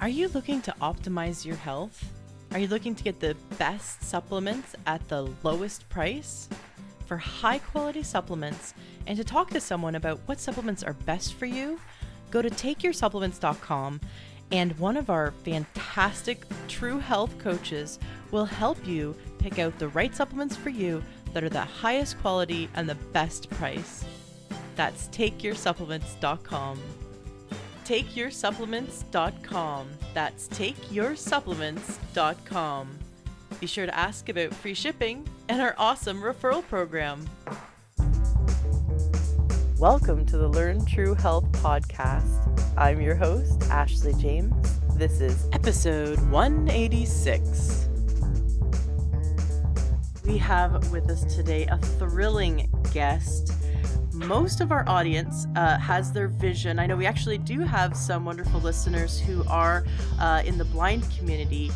Are you looking to optimize your health? Are you looking to get the best supplements at the lowest price? For high quality supplements and to talk to someone about what supplements are best for you, go to takeyoursupplements.com and one of our fantastic True Health coaches will help you pick out the right supplements for you that are the highest quality and the best price. That's takeyoursupplements.com. takeyoursupplements.com. That's takeyoursupplements.com. Be sure to ask about free shipping and our awesome referral program. Welcome to the Learn True Health podcast. I'm your host, Ashley James. This is episode 186. We have with us today a thrilling guest. Most of our audience has their vision. I know we actually do have some wonderful listeners who are in the blind community.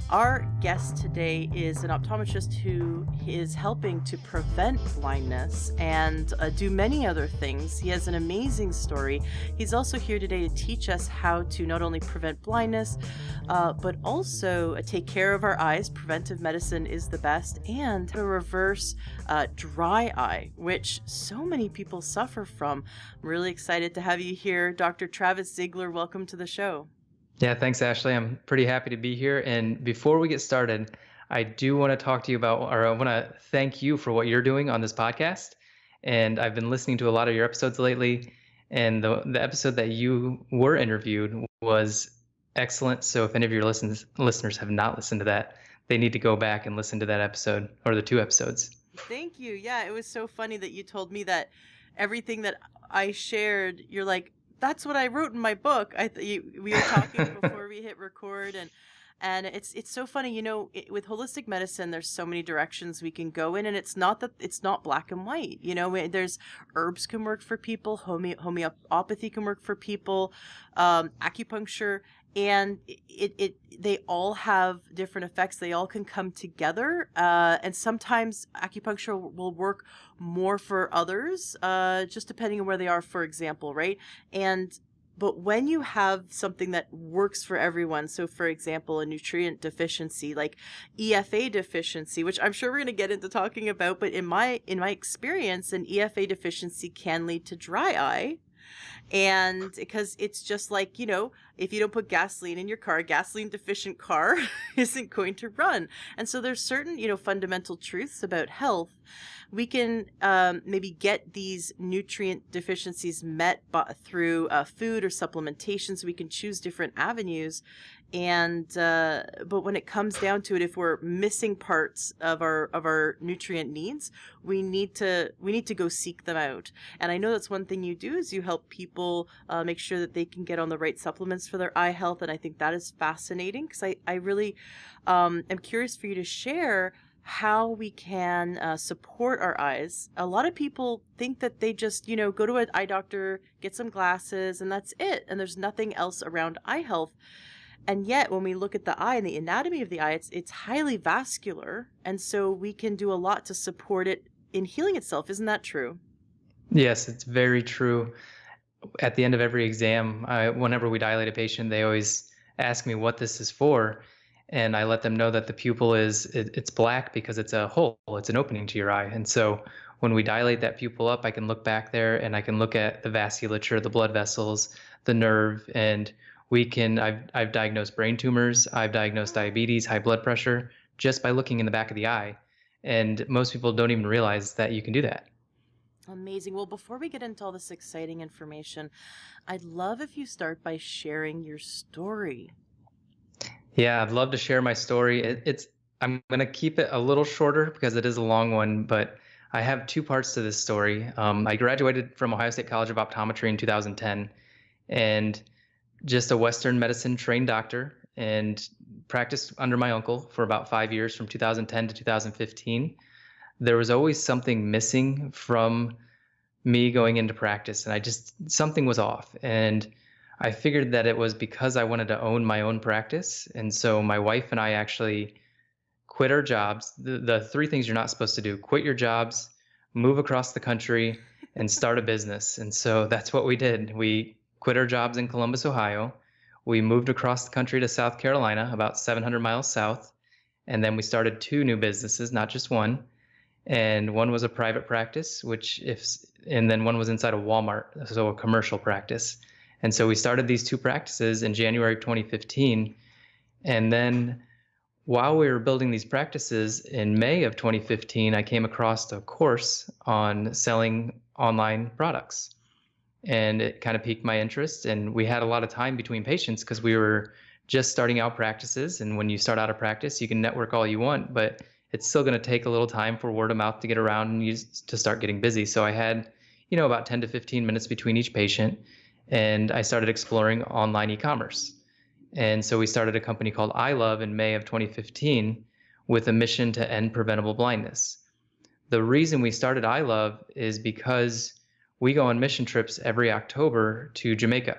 Our guest today is an optometrist who is helping to prevent blindness and do many other things. He has an amazing story. He's also here today to teach us how to not only prevent blindness, but also take care of our eyes. Preventive medicine is the best, and to reverse dry eye, which so many people suffer from. I'm really excited to have you here, Dr. Travis Zigler. Welcome to the show. Yeah, thanks, Ashley. I'm pretty happy to be here. And before we get started, I do want to talk to you about, or I want to thank you for what you're doing on this podcast. And I've been listening to a lot of your episodes lately, and the episode that you were interviewed was excellent. So if any of your listeners have not listened to that, they need to go back and listen to that episode, or the two episodes. Thank you. Yeah, it was so funny that you told me that everything that I shared, you're like, that's what I wrote in my book. We were talking before we hit record, and it's so funny, with holistic medicine, there's so many directions we can go in, and it's not black and white. There's herbs can work for people, homeopathy can work for people, acupuncture, and they all have different effects. They all can come together, and sometimes acupuncture will work more for others, just depending on where they are, for example, right? But when you have something that works for everyone, so for example, a nutrient deficiency like EFA deficiency, which I'm sure we're going to get into talking about, but in my experience, an EFA deficiency can lead to dry eye. And because it's just like, if you don't put gasoline in your car, a gasoline deficient car isn't going to run. And so there's certain, fundamental truths about health. We can maybe get these nutrient deficiencies met through food or supplementation, so we can choose different avenues. And but when it comes down to it, if we're missing parts of our nutrient needs, we need to go seek them out. And I know that's one thing you do, is you help people make sure that they can get on the right supplements for their eye health. And I think that is fascinating, because I really am curious for you to share how we can support our eyes. A lot of people think that they just, go to an eye doctor, get some glasses, and that's it. And there's nothing else around eye health. And yet, when we look at the eye and the anatomy of the eye, it's highly vascular. And so we can do a lot to support it in healing itself. Isn't that true? Yes, it's very true. At the end of every exam, whenever we dilate a patient, they always ask me what this is for. And I let them know that the pupil it's black because it's a hole, it's an opening to your eye. And so when we dilate that pupil up, I can look back there and I can look at the vasculature, the blood vessels, the nerve, and I've diagnosed brain tumors, I've diagnosed diabetes, high blood pressure, just by looking in the back of the eye. And most people don't even realize that you can do that. Amazing. Well, before we get into all this exciting information, I'd love if you start by sharing your story. Yeah, I'd love to share my story. I'm going to keep it a little shorter because it is a long one, but I have two parts to this story. I graduated from Ohio State College of Optometry in 2010, and just a Western medicine trained doctor, and practiced under my uncle for about 5 years, from 2010 to 2015. There was always something missing from me going into practice, and something was off. And I figured that it was because I wanted to own my own practice. And so my wife and I actually quit our jobs. The three things you're not supposed to do: quit your jobs, move across the country, and start a business. And so that's what we did. We quit our jobs in Columbus, Ohio. we moved across the country to South Carolina, about 700 miles south. And then we started two new businesses, not just one. And one was a private practice, and then one was inside of Walmart, so a commercial practice. And so we started these two practices in January of 2015. And then while we were building these practices in May of 2015, I came across a course on selling online products. And it kind of piqued my interest. And we had a lot of time between patients because we were just starting out practices. And when you start out a practice, you can network all you want, but it's still going to take a little time for word of mouth to get around and you to start getting busy. So I had, about 10 to 15 minutes between each patient. And I started exploring online e-commerce. And so we started a company called iLove in May of 2015 with a mission to end preventable blindness. The reason we started iLove is because we go on mission trips every October to Jamaica.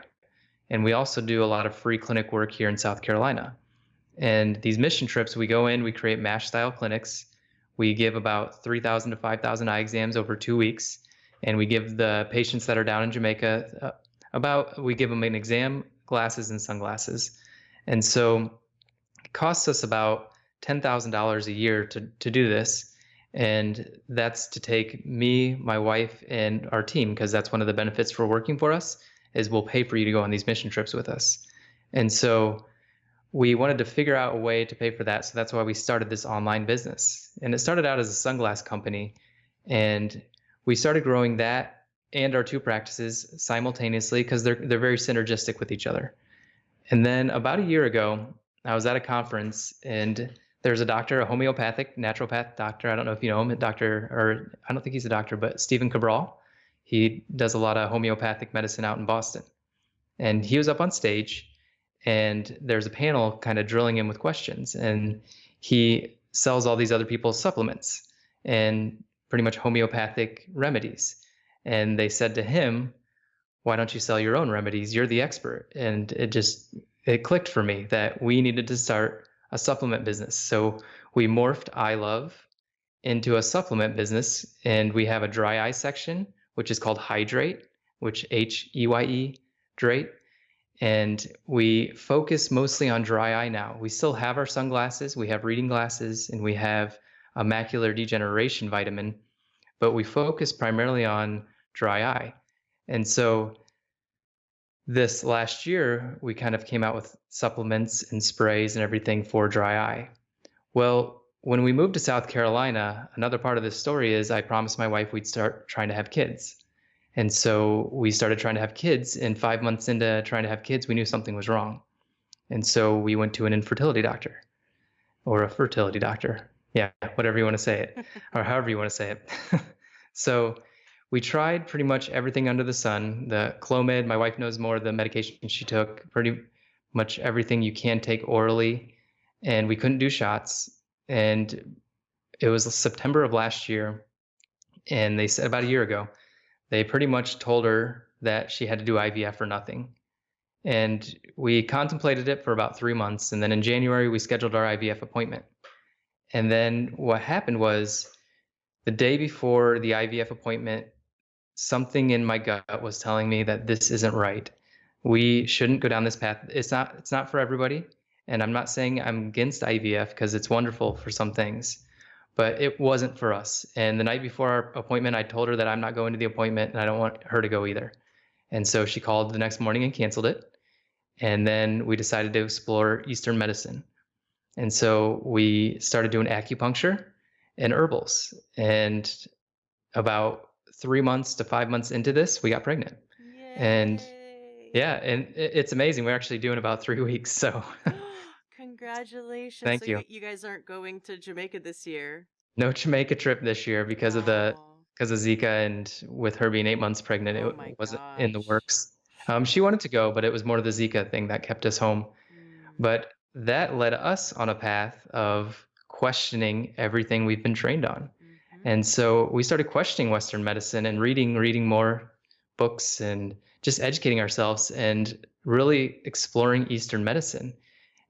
And we also do a lot of free clinic work here in South Carolina. And these mission trips, we go in, we create MASH style clinics. We give about 3,000 to 5,000 eye exams over 2 weeks. And we give the patients that are down in Jamaica we give them an exam, glasses, and sunglasses. And so it costs us about $10,000 a year to do this. And that's to take me, my wife, and our team, because that's one of the benefits for working for us is we'll pay for you to go on these mission trips with us. And so we wanted to figure out a way to pay for that. So that's why we started this online business. And it started out as a sunglass company. And we started growing that and our two practices simultaneously because they're very synergistic with each other. And then about a year ago, I was at a conference and there's a doctor, a homeopathic naturopath doctor. I don't know if you know him, I don't think he's a doctor, but Stephen Cabral. He does a lot of homeopathic medicine out in Boston. And he was up on stage and there's a panel kind of drilling him with questions. And he sells all these other people's supplements and pretty much homeopathic remedies. And they said to him, why don't you sell your own remedies? You're the expert. And it clicked for me that we needed to start a supplement business. So we morphed iLove into a supplement business, and we have a dry eye section, which is called Hydrate, which Heye, Drate. And we focus mostly on dry eye now. We still have our sunglasses, we have reading glasses, and we have a macular degeneration vitamin, but we focus primarily on dry eye. And so this last year, we kind of came out with supplements and sprays and everything for dry eye. Well, when we moved to South Carolina, another part of this story is I promised my wife we'd start trying to have kids. And so we started trying to have kids, and 5 months into trying to have kids, we knew something was wrong. And so we went to an infertility doctor or a fertility doctor. Yeah, whatever you want to say it, or however you want to say it. So we tried pretty much everything under the sun. The Clomid, my wife knows more of the medication she took, pretty much everything you can take orally, and we couldn't do shots. And it was September of last year, and they said about a year ago, they pretty much told her that she had to do IVF or nothing. And we contemplated it for about 3 months. And then in January, we scheduled our IVF appointment. And then what happened was the day before the IVF appointment, something in my gut was telling me that this isn't right. We shouldn't go down this path. It's not for everybody. And I'm not saying I'm against IVF because it's wonderful for some things, but it wasn't for us. And the night before our appointment, I told her that I'm not going to the appointment and I don't want her to go either. And so she called the next morning and canceled it. And then we decided to explore Eastern medicine. And so we started doing acupuncture and herbals. And about 3 months to 5 months into this, we got pregnant. Yay. And yeah, and it's amazing. We're actually doing about 3 weeks. So congratulations. thank So you. you guys aren't going to Jamaica this year? No Jamaica trip this year because of Zika, and with her being 8 months pregnant, Oh my it wasn't in the gosh. works. She wanted to go, but it was more the Zika thing that kept us home. But that led us on a path of questioning everything we've been trained on. And so we started questioning Western medicine and reading more books and just educating ourselves and really exploring Eastern medicine.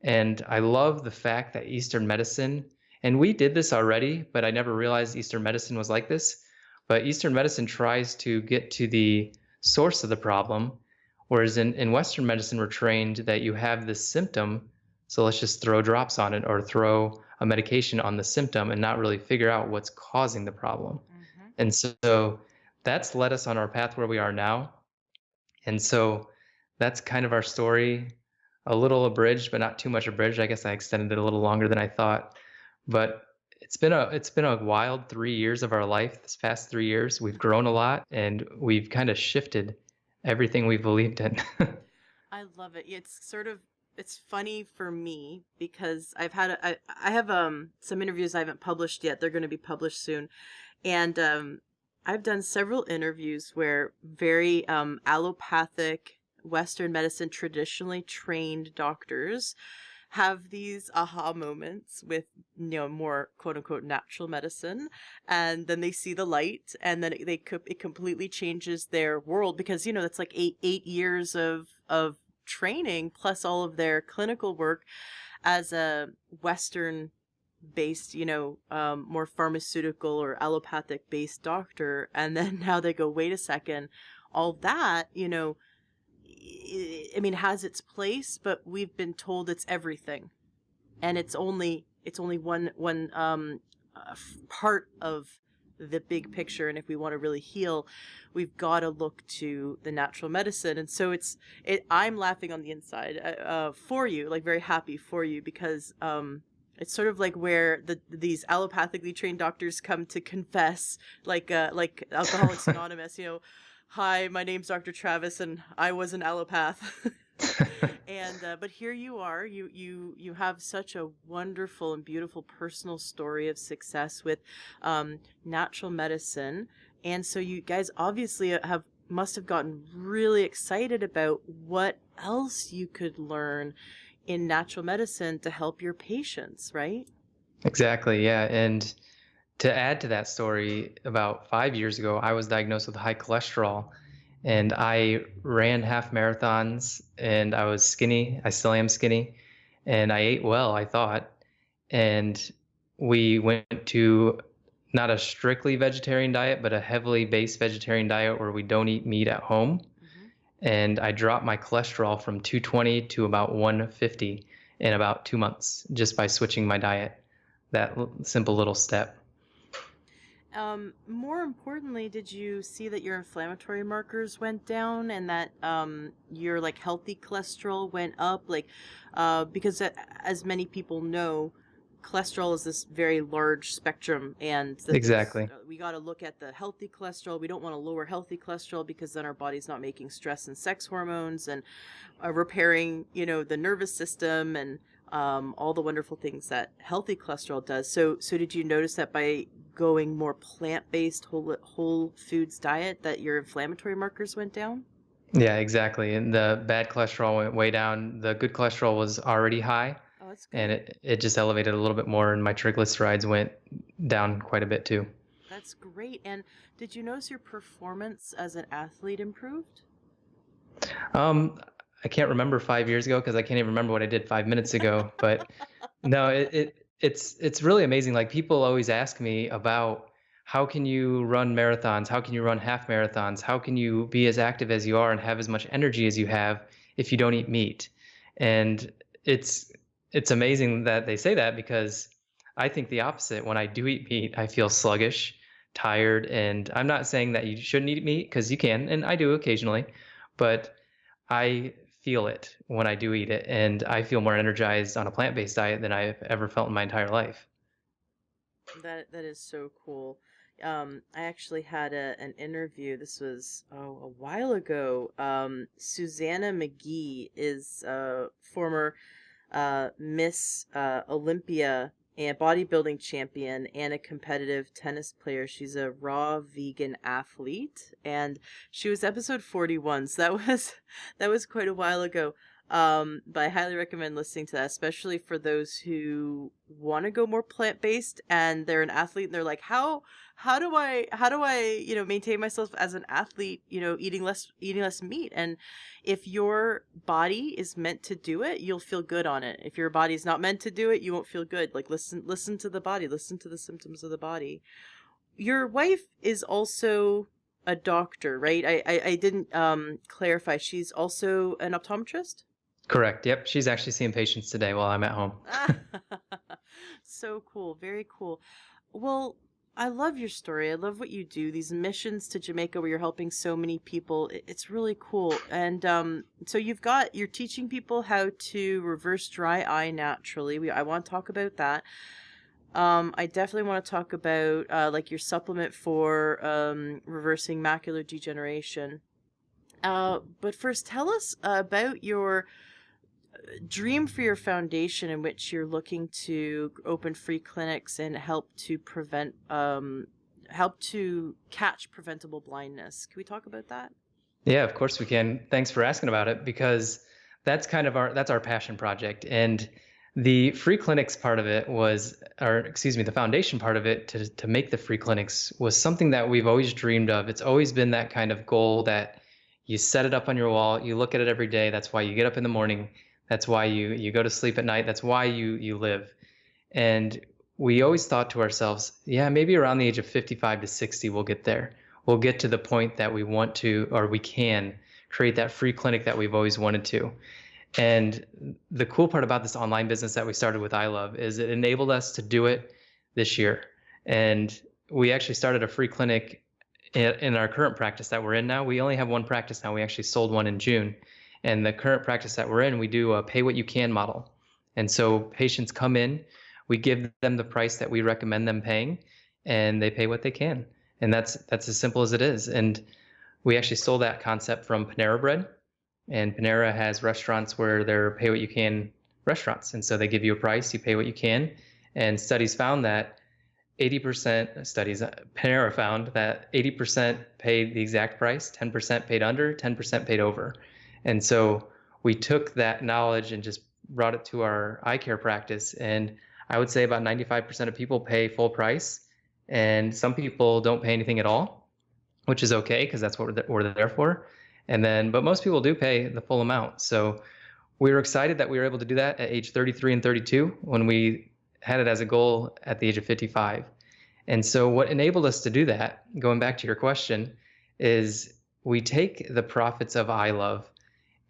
And I love the fact that Eastern medicine, and we did this already, but I never realized Eastern medicine was like this. But Eastern medicine tries to get to the source of the problem Whereas in Western medicine, we're trained that you have this symptom, so let's just throw drops on it or throw a medication on the symptom and not really figure out what's causing the problem. Mm-hmm. And so that's led us on our path where we are now. And so that's kind of our story, a little abridged, but not too much abridged. I guess I extended it a little longer than I thought. But it's been a wild 3 years of our life. This past 3 years, we've grown a lot and we've kind of shifted everything we believed in. I love it. It's sort of it's funny for me because I have some interviews I haven't published yet. They're going to be published soon. And I've done several interviews where very allopathic Western medicine traditionally trained doctors have these aha moments with more quote unquote natural medicine, and then they see the light, and then it completely changes their world because that's like eight years of training plus all of their clinical work as a Western based, more pharmaceutical or allopathic based doctor. And then now they go, wait a second, all that, I mean, has its place, but we've been told it's everything. And it's only one part of the big picture. And if we want to really heal, we've got to look to the natural medicine. And so I'm laughing on the inside for you, like very happy for you, because it's sort of like where these allopathically trained doctors come to confess, like Alcoholics Anonymous. Hi, my name's Dr. Travis, and I was an allopath. And but here you are. You have such a wonderful and beautiful personal story of success with natural medicine, and so you guys obviously must have gotten really excited about what else you could learn in natural medicine to help your patients, right? Exactly, yeah. And to add to that story, about 5 years ago, I was diagnosed with high cholesterol and I ran half marathons and I was skinny. I still am skinny. And I ate well, I thought. And we went to not a strictly vegetarian diet, but a heavily based vegetarian diet where we don't eat meat at home. Hmm. And I dropped my cholesterol from 220 to about 150 in about 2 months just by switching my diet. That simple little step. More importantly, did you see that your inflammatory markers went down and that your like healthy cholesterol went up? Like, because as many people know, cholesterol is this very large spectrum, and that Exactly. we got to look at the healthy cholesterol. We don't want to lower healthy cholesterol because then our body's not making stress and sex hormones and repairing, the nervous system and all the wonderful things that healthy cholesterol does. So did you notice that by going more plant-based whole foods diet that your inflammatory markers went down? Yeah, exactly. And the bad cholesterol went way down. The good cholesterol was already high, Oh, that's and good. it just elevated a little bit more, and my triglycerides went down quite a bit too. That's great. And did you notice your performance as an athlete improved? Um, I can't remember 5 years ago because I can't even remember what I did 5 minutes ago. But no, it's really amazing. Like people always ask me about how can you run marathons? How can you run half marathons? How can you be as active as you are and have as much energy as you have if you don't eat meat? And it's it's amazing that they say that because I think the opposite. When I do eat meat, I feel sluggish, tired, and I'm not saying that you shouldn't eat meat because you can, and I do occasionally, but I feel it when I do eat it, and I feel more energized on a plant-based diet than I've ever felt in my entire life. That is so cool. I actually had an interview. This was a while ago. Susanna McGee is a former Miss Olympia and bodybuilding champion and a competitive tennis player. She's a raw vegan athlete, and she was episode 41. So that was quite a while ago. But I highly recommend listening to that, especially for those who want to go more plant-based and they're an athlete and they're like, how do I, maintain myself as an athlete, eating less meat. And if your body is meant to do it, you'll feel good on it. If your body's not meant to do it, you won't feel good. Like listen to the body, listen to the symptoms of the body. Your wife is also a doctor, right? I didn't clarify. She's also an optometrist? Correct. Yep. She's actually seeing patients today while I'm at home. Ah, so cool. Very cool. Well, I love your story. I love what you do. These missions to Jamaica where you're helping so many people. It's really cool. And so you're teaching people how to reverse dry eye naturally. I want to talk about that. I definitely want to talk about like your supplement for reversing macular degeneration. But first, tell us about your dream for your foundation in which you're looking to open free clinics and help to catch preventable blindness. Can we talk about that? Yeah, of course we can. Thanks for asking about it because that's our passion project. And the free clinics part of it was, or excuse me, the foundation part of it to make the free clinics was something that we've always dreamed of. It's always been that kind of goal that you set it up on your wall, you look at it every day. That's why you get up in the morning. That's why you go to sleep at night. That's why you live. And we always thought to ourselves, yeah, maybe around the age of 55 to 60, we'll get there. We'll get to the point that we want to, or we can create that free clinic that we've always wanted to. And the cool part about this online business that we started with iLove is it enabled us to do it this year. And we actually started a free clinic in our current practice that we're in now. We only have one practice now. We actually sold one in June. And the current practice that we're in, we do a pay what you can model. And so patients come in, we give them the price that we recommend them paying, and they pay what they can. And that's as simple as it is. And we actually stole that concept from Panera Bread. And Panera has restaurants where they're pay what you can restaurants. And so they give you a price, you pay what you can. And studies found that 80% studies, Panera found that 80% paid the exact price, 10% paid under, 10% paid over. And so we took that knowledge and just brought it to our eye care practice. And I would say about 95% of people pay full price, and some people don't pay anything at all, which is okay because that's what we're there for. But most people do pay the full amount. So we were excited that we were able to do that at age 33 and 32 when we had it as a goal at the age of 55. And so what enabled us to do that, going back to your question, is we take the profits of iLove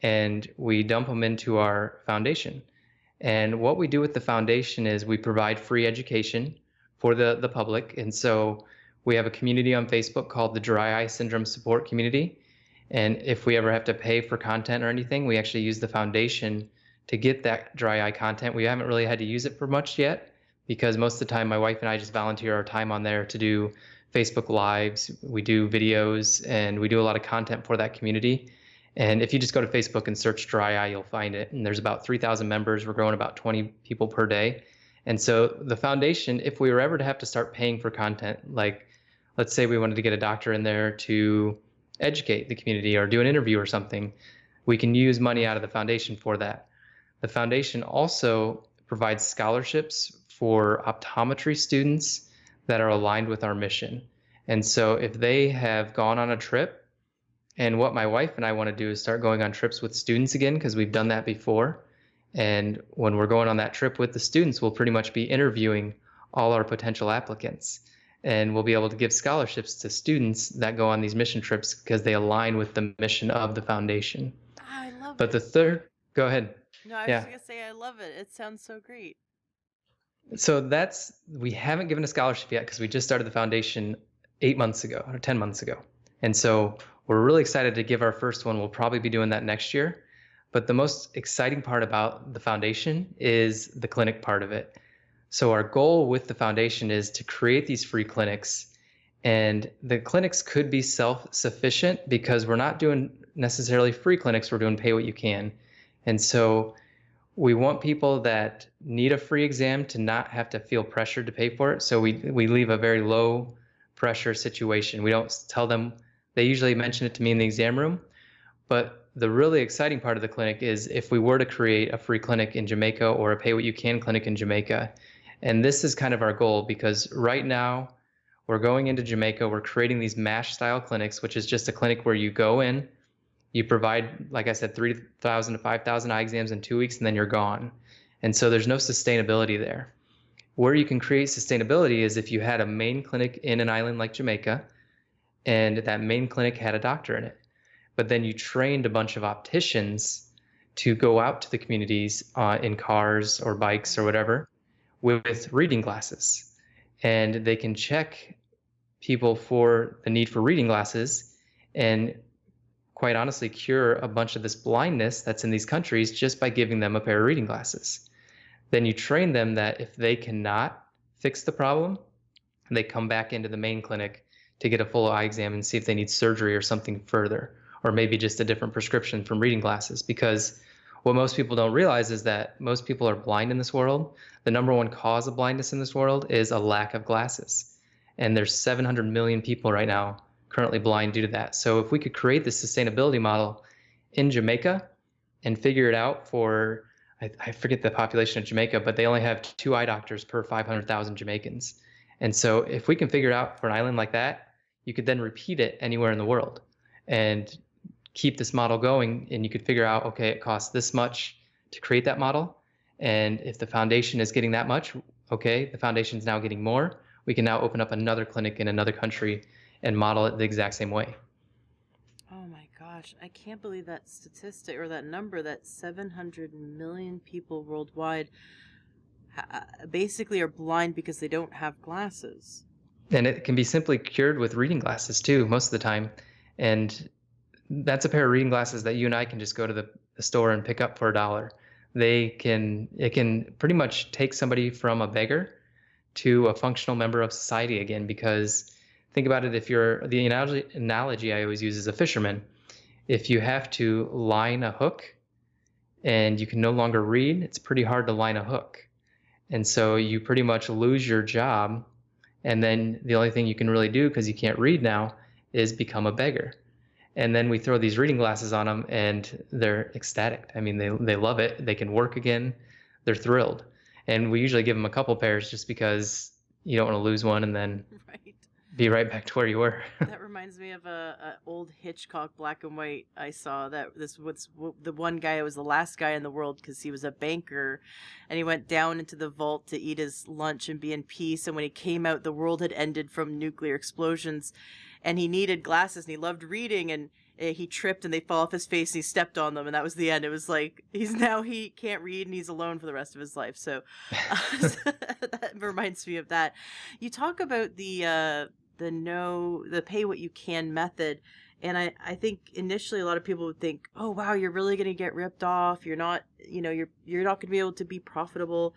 and we dump them into our foundation. And what we do with the foundation is we provide free education for the public. And so we have a community on Facebook called the Dry Eye Syndrome Support Community. And if we ever have to pay for content or anything, we actually use the foundation to get that dry eye content. We haven't really had to use it for much yet because most of the time my wife and I just volunteer our time on there to do Facebook Lives. We do videos and we do a lot of content for that community. And if you just go to Facebook and search dry eye, you'll find it. And there's about 3,000 members. We're growing about 20 people per day. And so the foundation, if we were ever to have to start paying for content, like let's say we wanted to get a doctor in there to educate the community or do an interview or something, we can use money out of the foundation for that. The foundation also provides scholarships for optometry students that are aligned with our mission. And so if they have gone on a trip, and what my wife and I want to do is start going on trips with students again, because we've done that before. And when we're going on that trip with the students, we'll pretty much be interviewing all our potential applicants. And we'll be able to give scholarships to students that go on these mission trips because they align with the mission of the foundation. I love But it. the third, go ahead. No, I was just gonna say I love it. It sounds so great. So we haven't given a scholarship yet because we just started the foundation 8 months ago or 10 months ago. And so we're really excited to give our first one. We'll probably be doing that next year. But the most exciting part about the foundation is the clinic part of it. So our goal with the foundation is to create these free clinics. And the clinics could be self-sufficient because we're not doing necessarily free clinics. We're doing pay what you can. And so we want people that need a free exam to not have to feel pressured to pay for it. So we leave a very low pressure situation. We don't tell them. They usually mention it to me in the exam room. But the really exciting part of the clinic is if we were to create a free clinic in Jamaica or a pay what you can clinic in Jamaica. And this is kind of our goal because right now we're going into Jamaica. We're creating these MASH style clinics, which is just a clinic where you go in, you provide, like I said, 3,000 to 5,000 eye exams in 2 weeks, and then you're gone. And so there's no sustainability there. Where you can create sustainability is if you had a main clinic in an island like Jamaica, and that main clinic had a doctor in it. But then you trained a bunch of opticians to go out to the communities in cars or bikes or whatever with reading glasses. And they can check people for the need for reading glasses and quite honestly cure a bunch of this blindness that's in these countries just by giving them a pair of reading glasses. Then you train them that if they cannot fix the problem, they come back into the main clinic to get a full eye exam and see if they need surgery or something further, or maybe just a different prescription from reading glasses. Because what most people don't realize is that most people are blind in this world. The number one cause of blindness in this world is a lack of glasses. And there's 700 million people right now currently blind due to that. So if we could create this sustainability model in Jamaica and figure it out for, I forget the population of Jamaica, but they only have 2 eye doctors per 500,000 Jamaicans. And so if we can figure it out for an island like that, you could then repeat it anywhere in the world and keep this model going. And you could figure out, okay, it costs this much to create that model. And if the foundation is getting that much, okay, the foundation is now getting more. We can now open up another clinic in another country and model it the exact same way. Oh my gosh, I can't believe that statistic or that number, that 700 million people worldwide basically are blind because they don't have glasses. And it can be simply cured with reading glasses too, most of the time. And that's a pair of reading glasses that you and I can just go to the store and pick up for $1. It can pretty much take somebody from a beggar to a functional member of society again, because think about it, the analogy I always use is a fisherman. If you have to line a hook and you can no longer read, it's pretty hard to line a hook. And so you pretty much lose your job. And then the only thing you can really do, because you can't read now, is become a beggar. And then we throw these reading glasses on them and they're ecstatic. I mean, they love it. They can work again. They're thrilled. And we usually give them a couple pairs just because you don't want to lose one and then Right. be right back to where you were. That reminds me of a old Hitchcock black and white I saw. That this was the one guy. It was the last guy in the world because he was a banker, and he went down into the vault to eat his lunch and be in peace. And when he came out, the world had ended from nuclear explosions, and he needed glasses and he loved reading, and he tripped and they fell off his face and he stepped on them, and that was the end. It was like he can't read and he's alone for the rest of his life. So that reminds me of that. You talk about the pay what you can method, and I think initially a lot of people would think, oh wow, you're really going to get ripped off, you're not, you're not going to be able to be profitable.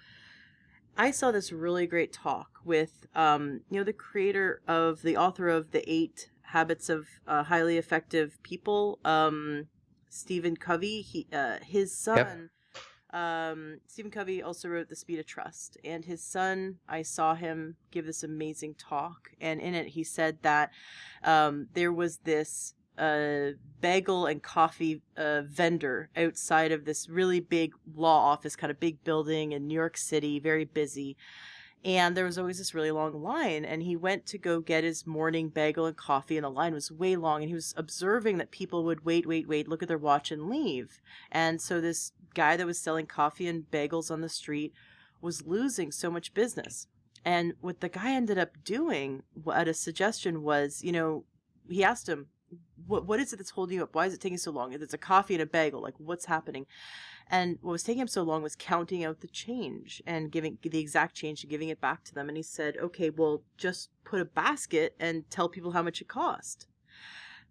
I saw this really great talk with the author of the 8 Habits of Highly Effective People, Stephen Covey. His son. Yep. Stephen Covey also wrote The Speed of Trust, and his son, I saw him give this amazing talk, and in it he said that there was this bagel and coffee vendor outside of this really big law office, kind of big building in New York City, very busy. And there was always this really long line, and he went to go get his morning bagel and coffee, and the line was way long, and he was observing that people would wait, look at their watch and leave. And so this guy that was selling coffee and bagels on the street was losing so much business. And what the guy ended up doing at a suggestion was, he asked him, what is it that's holding you up? Why is it taking so long? If it's a coffee and a bagel, like what's happening? And what was taking him so long was counting out the change and giving the exact change and giving it back to them. And he said, okay, well, just put a basket and tell people how much it cost.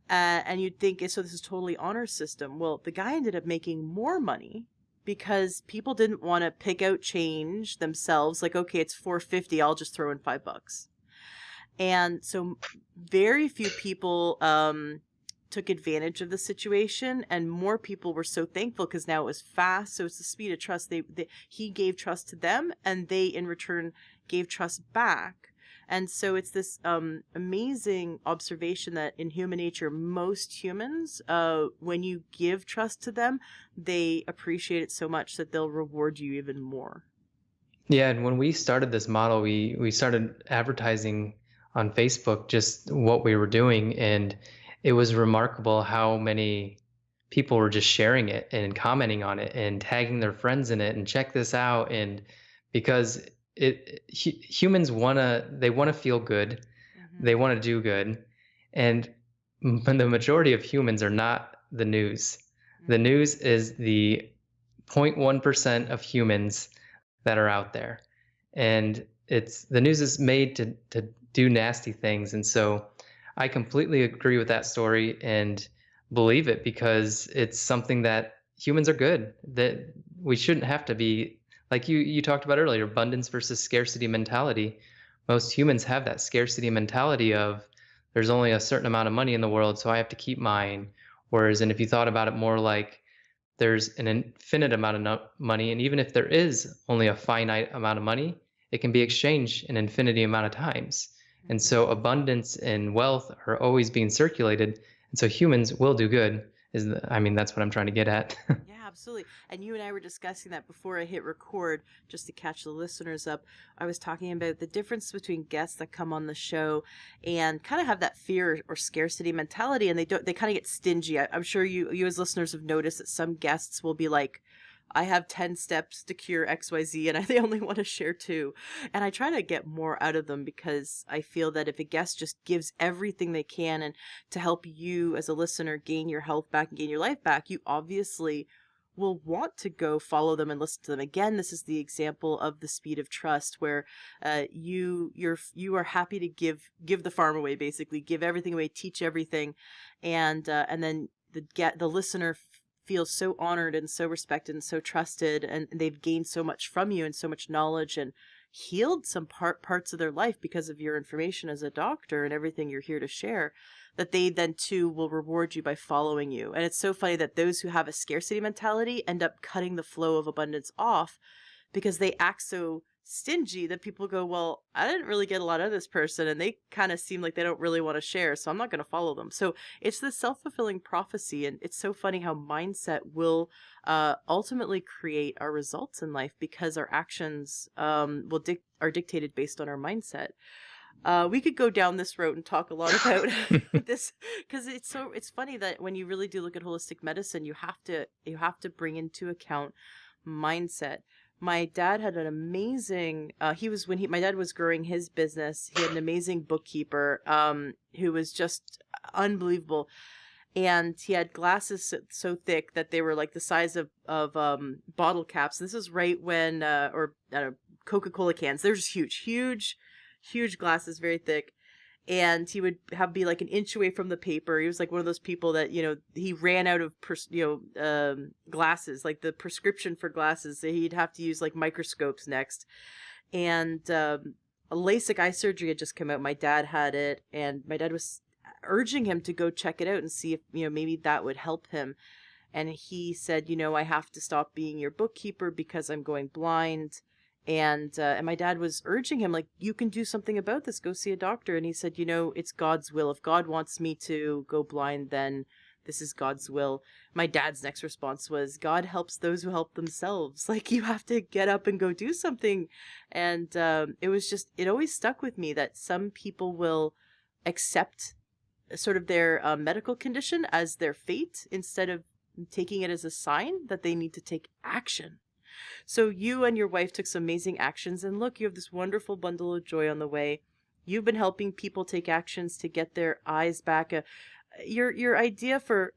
And you'd think, so this is totally honor system. Well, the guy ended up making more money because people didn't want to pick out change themselves. Like, okay, it's $4.50. I'll just throw in $5. And so very few people took advantage of the situation, and more people were so thankful because now it was fast. So it's the speed of trust. He gave trust to them, and they in return gave trust back. And so it's this amazing observation that in human nature, most humans, when you give trust to them, they appreciate it so much that they'll reward you even more. Yeah, and when we started this model, we started advertising on Facebook just what we were doing, and it was remarkable how many people were just sharing it and commenting on it and tagging their friends in it and check this out. And because humans want to feel good, they want to do good, And the majority of humans are not the news. The Mm. news is the 0.1% of humans that are out there. And it's the news is made to do nasty things. And so I completely agree with that story and believe it because it's something that humans are good. That we shouldn't have to be like you talked about earlier, abundance versus scarcity mentality. Most humans have that scarcity mentality of there's only a certain amount of money in the world, so I have to keep mine. Whereas, and if you thought about it more like there's an infinite amount of money, and even if there is only a finite amount of money, it can be exchanged an infinity amount of times. And Mhm. so abundance and wealth are always being circulated, and so humans will do good. I mean, that's what I'm trying to get at. Yeah, absolutely. And you and I were discussing that before I hit record, just to catch the listeners up. I was talking about the difference between guests that come on the show and kind of have that fear or scarcity mentality, and they kind of get stingy. I'm sure you as listeners have noticed that some guests will be like, I have 10 steps to cure XYZ and they only want to share two. And I try to get more out of them because I feel that if a guest just gives everything they can and to help you as a listener gain your health back and gain your life back, you obviously will want to go follow them and listen to them. Again, this is the example of the speed of trust where you are happy to give the farm away, basically give everything away, teach everything, and then the listener feels so honored and so respected and so trusted, and they've gained so much from you and so much knowledge and healed some parts of their life because of your information as a doctor and everything you're here to share, that they then too will reward you by following you. And it's so funny that those who have a scarcity mentality end up cutting the flow of abundance off because they act so stingy that people go, well, I didn't really get a lot out of this person and they kind of seem like they don't really want to share, so I'm not going to follow them. So it's this self-fulfilling prophecy, and it's so funny how mindset will ultimately create our results in life because our actions are dictated based on our mindset. We could go down this road and talk a lot about this because it's funny that when you really do look at holistic medicine, you have to bring into account mindset. My dad had an amazing he was when he my dad was growing his business, he had an amazing bookkeeper who was just unbelievable, and he had glasses so thick that they were like the size of bottle caps. This is right when or Coca-Cola cans. They're just huge glasses, very thick. And he would have be like an inch away from the paper. He was like one of those people that, he ran out of glasses, like the prescription for glasses. So he'd have to use like microscopes next. And a LASIK eye surgery had just come out. My dad had it, and my dad was urging him to go check it out and see if maybe that would help him. And he said, I have to stop being your bookkeeper because I'm going blind. And my dad was urging him, like, you can do something about this, go see a doctor. And he said, it's God's will. If God wants me to go blind, then this is God's will. My dad's next response was, God helps those who help themselves. Like, you have to get up and go do something. And it always stuck with me that some people will accept sort of their medical condition as their fate instead of taking it as a sign that they need to take action. So you and your wife took some amazing actions, and look, you have this wonderful bundle of joy on the way. You've been helping people take actions to get their eyes back. Your idea for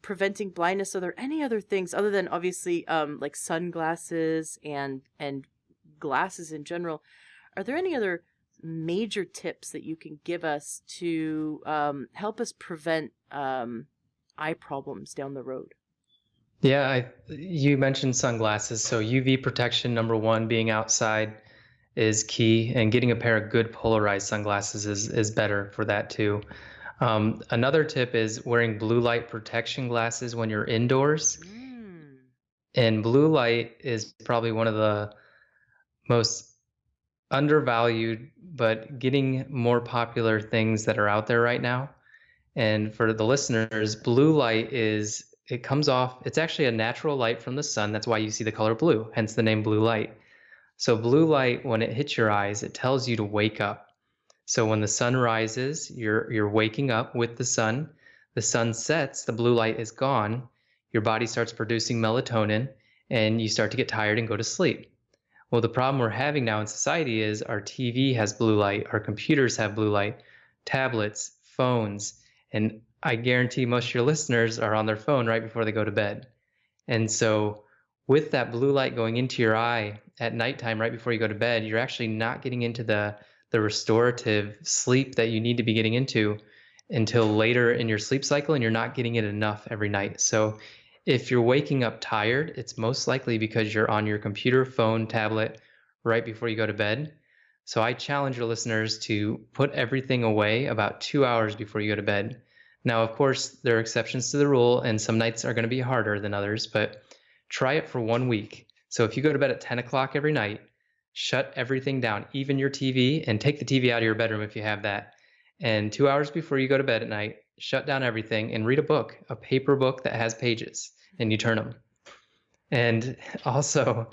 preventing blindness, are there any other things other than obviously like sunglasses and glasses in general? Are there any other major tips that you can give us to help us prevent eye problems down the road? Yeah, you mentioned sunglasses. So UV protection, number one, being outside is key, and getting a pair of good polarized sunglasses is better for that too. Another tip is wearing blue light protection glasses when you're indoors. Mm. And blue light is probably one of the most undervalued, but getting more popular things that are out there right now. And for the listeners, blue light it comes off, it's actually a natural light from the sun. That's why you see the color blue, hence the name blue light. So blue light, when it hits your eyes, it tells you to wake up. So when the sun rises, you're waking up with the sun. The sun sets, the blue light is gone. Your body starts producing melatonin, and you start to get tired and go to sleep. Well, the problem we're having now in society is our TV has blue light, our computers have blue light, tablets, phones. And I guarantee most of your listeners are on their phone right before they go to bed. And so, with that blue light going into your eye at nighttime, right before you go to bed, you're actually not getting into the restorative sleep that you need to be getting into until later in your sleep cycle, and you're not getting it enough every night. So, if you're waking up tired, it's most likely because you're on your computer, phone, tablet right before you go to bed. So, I challenge your listeners to put everything away about 2 hours before you go to bed. Now, of course, there are exceptions to the rule, and some nights are going to be harder than others, but try it for 1 week. So if you go to bed at 10 o'clock every night, shut everything down, even your TV, and take the TV out of your bedroom if you have that. And 2 hours before you go to bed at night, shut down everything and read a book, a paper book that has pages, and you turn them. And also,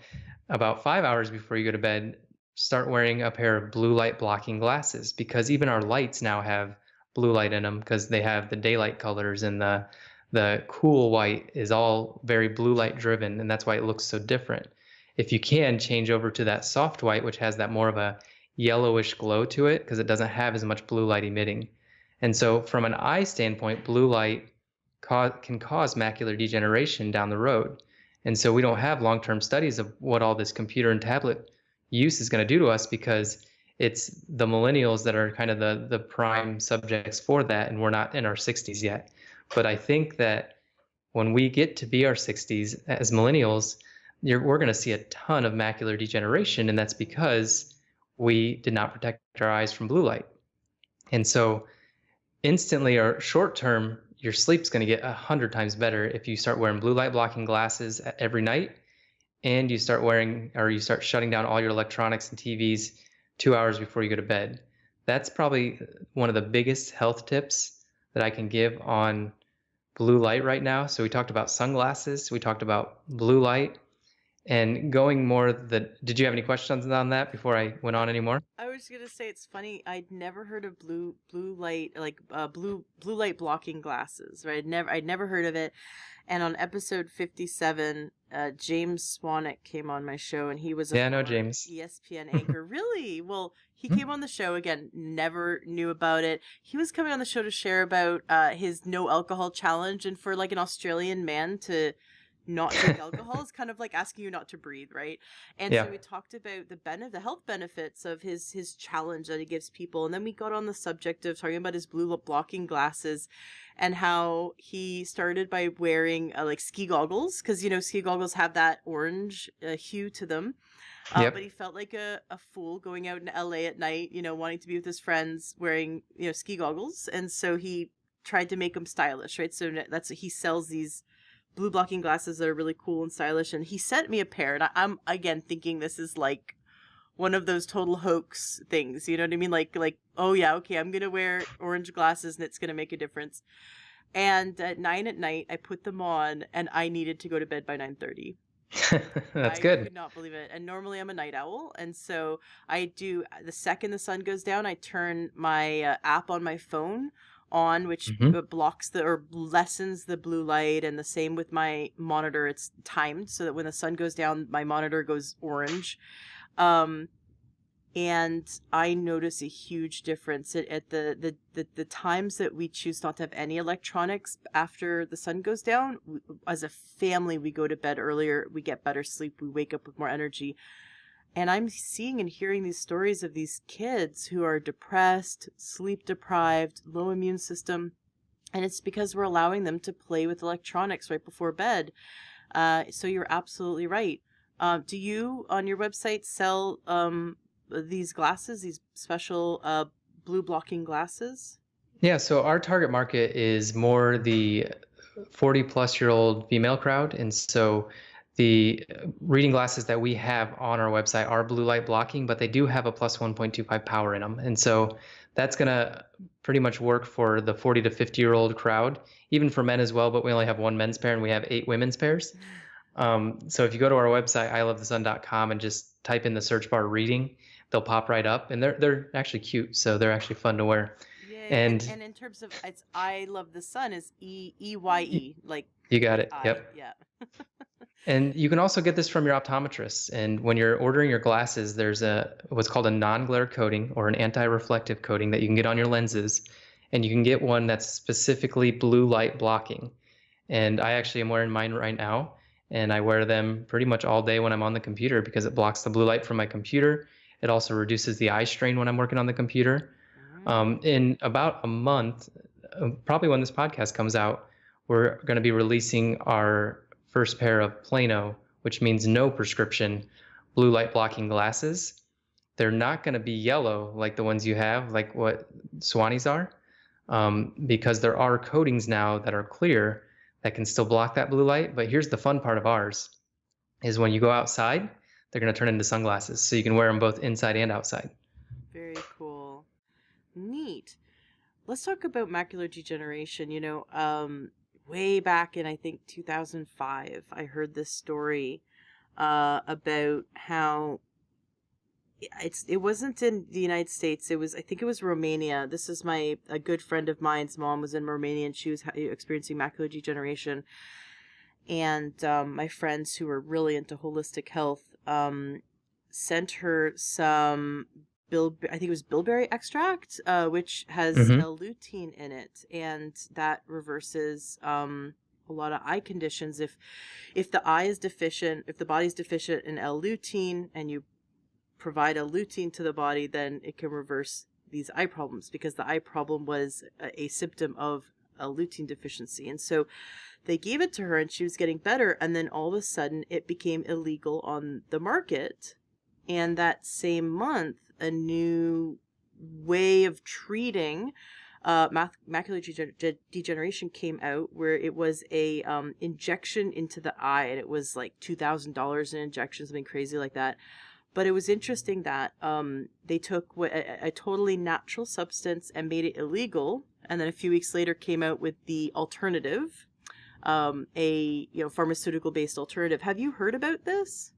about 5 hours before you go to bed, start wearing a pair of blue light blocking glasses, because even our lights now have blue light in them because they have the daylight colors, and the cool white is all very blue light driven, and that's why it looks so different. If you can, change over to that soft white, which has that more of a yellowish glow to it because it doesn't have as much blue light emitting. And so from an eye standpoint, blue light can cause macular degeneration down the road. And so we don't have long-term studies of what all this computer and tablet use is going to do to us, because it's the millennials that are kind of the prime subjects for that, and we're not in our 60s yet. But I think that when we get to be our 60s as millennials, we're going to see a ton of macular degeneration, and that's because we did not protect our eyes from blue light. And so instantly, or short term, your sleep's going to get 100 times better if you start wearing blue light blocking glasses every night, and you start shutting down all your electronics and TVs 2 hours before you go to bed. That's probably one of the biggest health tips that I can give on blue light right now. So we talked about sunglasses, we talked about blue light, and going more did you have any questions on that before I went on anymore? I was gonna say it's funny. I'd never heard of blue light, like blue light blocking glasses. Right? I'd never heard of it. And on episode 57, James Swanwick came on my show, and he was a Yeah, I know former James. ESPN anchor. Really? Well, he came on the show again. Never knew about it. He was coming on the show to share about his no alcohol challenge, and for like an Australian man to not drink alcohol is kind of like asking you not to breathe, right? And Yeah. so we talked about the health benefits of his challenge that he gives people, and then we got on the subject of talking about his blue blocking glasses, and how he started by wearing like ski goggles, because ski goggles have that orange hue to them. Yep. But he felt like a fool going out in LA at night, wanting to be with his friends wearing ski goggles, and so he tried to make them stylish, right? So that's he sells these blue blocking glasses that are really cool and stylish, and he sent me a pair, and I'm again thinking this is like one of those total hoax things, you know what I mean? Like oh yeah, okay, I'm gonna wear orange glasses and it's gonna make a difference. And at 9 at night I put them on, and I needed to go to bed by 9:30. That's I good. could not believe it. And normally I'm a night owl, and so I do, the second the sun goes down, I turn my app on my phone on, which blocks or lessens the blue light, and the same with my monitor. It's timed so that when the sun goes down, my monitor goes orange. And I notice a huge difference at the times that we choose not to have any electronics after the sun goes down. As a family, we go to bed earlier, we get better sleep, we wake up with more energy. And I'm seeing and hearing these stories of these kids who are depressed, sleep deprived, low immune system. And it's because we're allowing them to play with electronics right before bed. So you're absolutely right. Do you, on your website, sell these glasses, these special blue blocking glasses? Yeah, so our target market is more the 40-plus-year-old female crowd. And so the reading glasses that we have on our website are blue light blocking, but they do have a plus 1.25 power in them. And so that's going to pretty much work for the 40 to 50-year-old crowd, even for men as well, but we only have one men's pair and we have 8 women's pairs. So if you go to our website, ilovethesun.com, and just type in the search bar reading, they'll pop right up, and they're actually cute, so they're actually fun to wear. Yay. And in terms of, it's I Love the Sun is EYE, like you got like it. Yep. Yeah. And you can also get this from your optometrist. And when you're ordering your glasses, there's what's called a non-glare coating or an anti-reflective coating that you can get on your lenses. and you can get one that's specifically blue light blocking. And I actually am wearing mine right now, and I wear them pretty much all day when I'm on the computer because it blocks the blue light from my computer. It also reduces the eye strain when I'm working on the computer. Mm. In about a month, probably when this podcast comes out, we're going to be releasing our first pair of Plano, which means no prescription blue light blocking glasses. They're not going to be yellow like the ones you have, like what Swannies are, because there are coatings now that are clear that can still block that blue light. But here's the fun part of ours is when you go outside, they're going to turn into sunglasses. So you can wear them both inside and outside. Very cool. Neat. Let's talk about macular degeneration. Way back in, I think, 2005, I heard this story about how it wasn't in the United States. I think it was Romania. This is a good friend of mine's mom was in Romania, and she was experiencing macular degeneration. And my friends who were really into holistic health sent her some I think it was bilberry extract, which has Mm-hmm. L-lutein in it, and that reverses a lot of eye conditions. If the eye is deficient, if the body's deficient in L-lutein, and you provide a lutein to the body, then it can reverse these eye problems, because the eye problem was a symptom of a lutein deficiency. And so they gave it to her, and she was getting better, and then all of a sudden it became illegal on the market. And that same month, a new way of treating macular degeneration came out, where it was a injection into the eye, and it was like $2,000 an injection, something crazy like that. But it was interesting that they took a totally natural substance and made it illegal, and then a few weeks later came out with the alternative, a pharmaceutical based alternative. Have you heard about this?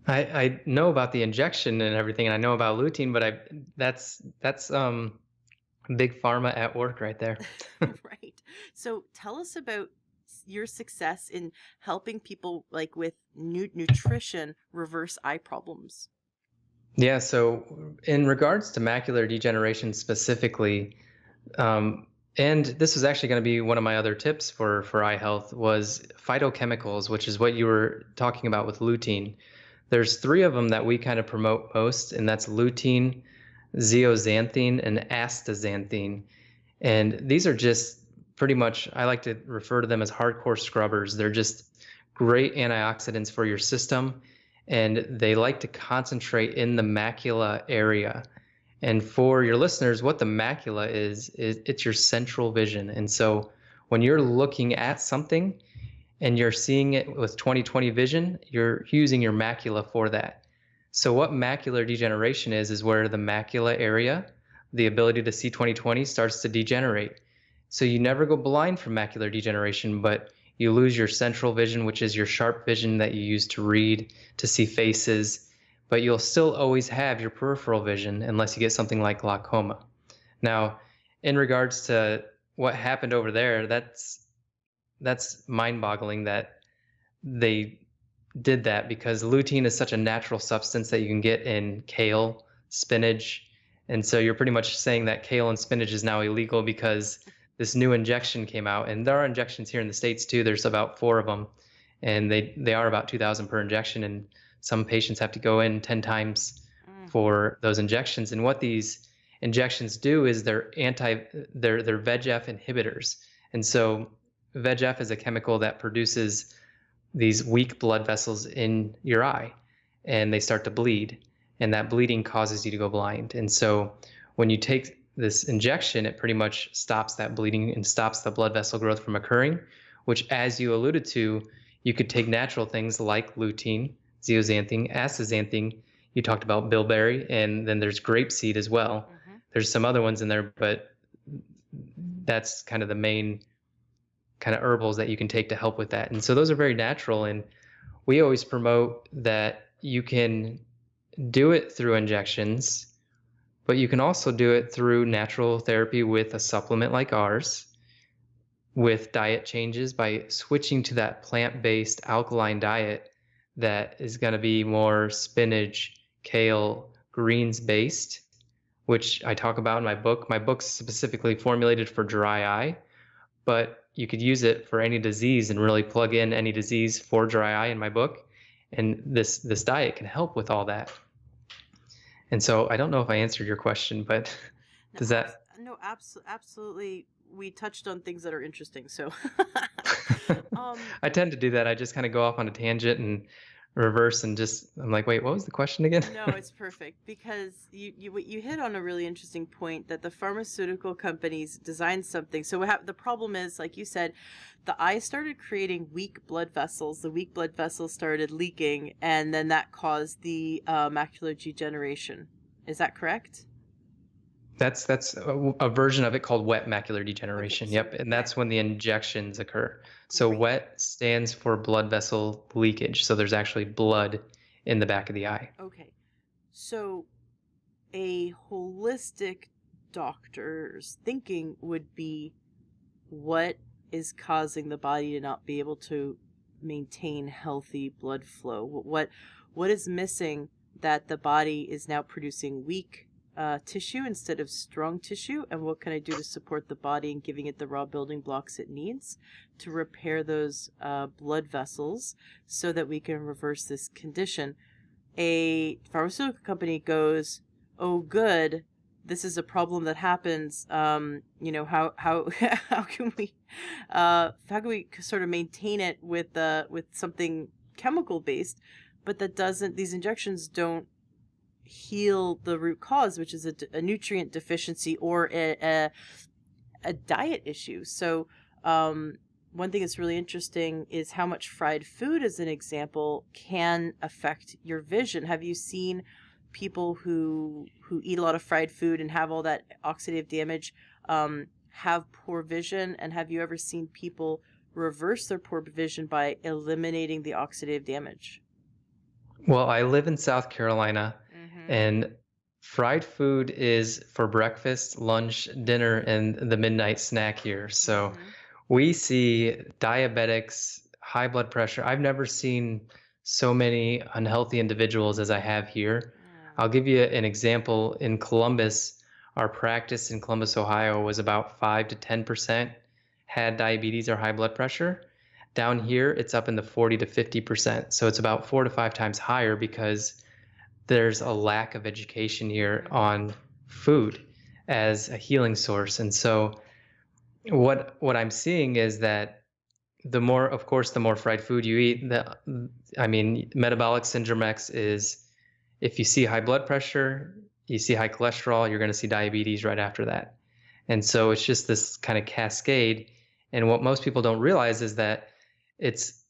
I know about the injection and everything, and I know about lutein, but that's big pharma at work right there. Right. So tell us about your success in helping people, like, with nutrition, reverse eye problems. Yeah, so in regards to macular degeneration specifically, and this was actually going to be one of my other tips for eye health, was phytochemicals, which is what you were talking about with lutein. There's three of them that we kind of promote most, and that's lutein, zeaxanthin, and astaxanthin. And these are just pretty much, I like to refer to them as hardcore scrubbers. They're just great antioxidants for your system, and they like to concentrate in the macula area. And for your listeners, what the macula is it's your central vision. And so when you're looking at something and you're seeing it with 20/20 vision, you're using your macula for that. So what macular degeneration is where the macula area, the ability to see 20/20, starts to degenerate. So you never go blind from macular degeneration, but you lose your central vision, which is your sharp vision that you use to read, to see faces, but you'll still always have your peripheral vision unless you get something like glaucoma. Now, in regards to what happened over there, that's mind-boggling that they did that, because lutein is such a natural substance that you can get in kale, spinach, and so you're pretty much saying that kale and spinach is now illegal because this new injection came out. And there are injections here in the States too. There's about 4 of them, and they are about 2,000 per injection, and some patients have to go in 10 times for those injections. And what these injections do is they're VEGF inhibitors. And so VEGF is a chemical that produces these weak blood vessels in your eye, and they start to bleed, and that bleeding causes you to go blind. And so when you take this injection, it pretty much stops that bleeding and stops the blood vessel growth from occurring, which, as you alluded to, you could take natural things like lutein, zeaxanthin, astaxanthin. You talked about bilberry, and then there's grapeseed as well. There's some other ones in there, but that's kind of the main kind of herbals that you can take to help with that. And so those are very natural, and we always promote that you can do it through injections, but you can also do it through natural therapy with a supplement like ours, with diet changes by switching to that plant-based alkaline diet that is going to be more spinach, kale, greens based, which I talk about in my book. My book's specifically formulated for dry eye, but you could use it for any disease and really plug in any disease for dry eye in my book. And this diet can help with all that. And so I don't know if I answered your question, but No, does that no, absolutely. We touched on things that are interesting. So, um, I tend to do that. I just kind of go off on a tangent and reverse and just I'm like, wait, what was the question again? no, it's perfect because you hit on a really interesting point that the pharmaceutical companies designed something. So the problem is, like you said, the eye started creating weak blood vessels. The weak blood vessels started leaking, and then that caused the macular degeneration. Is that correct? That's a version of it called wet macular Okay, degeneration. so Yep, and wet. that's when the injections occur. So Great. wet stands for blood vessel leakage. So there's actually blood in the back of the eye. Okay. So a holistic doctor's thinking would be, what is causing the body to not be able to maintain healthy blood flow? What is missing that the body is now producing weak tissue instead of strong tissue? And what can I do to support the body and giving it the raw building blocks it needs to repair those blood vessels so that we can reverse this condition? A pharmaceutical company goes, "Oh, good, this is a problem that happens. How how can we sort of maintain it with something chemical based, but that doesn't. These injections don't heal the root cause, which is a nutrient deficiency or a diet issue. So, one thing that's really interesting is how much fried food, as an example, can affect your vision. Have you seen people who eat a lot of fried food and have all that oxidative damage have poor vision? And have you ever seen people reverse their poor vision by eliminating the oxidative damage? Well, I live in South Carolina, Mm-hmm. and fried food is for breakfast, lunch, dinner, and the midnight snack here. So Mm-hmm. we see diabetics, high blood pressure. I've never seen so many unhealthy individuals as I have here. I'll give you an example. In Columbus, our practice in Columbus, Ohio was about 5 to 10% had diabetes or high blood pressure. Down here, it's up in the 40 to 50%. So it's about 4 to 5 times higher because there's a lack of education here Mm-hmm. on food as a healing source. And so what I'm seeing is that the more, of course, the more fried food you eat, I mean, metabolic syndrome X is if you see high blood pressure, you see high cholesterol, you're going to see diabetes right after that. And so it's just this kind of cascade. And what most people don't realize is that it's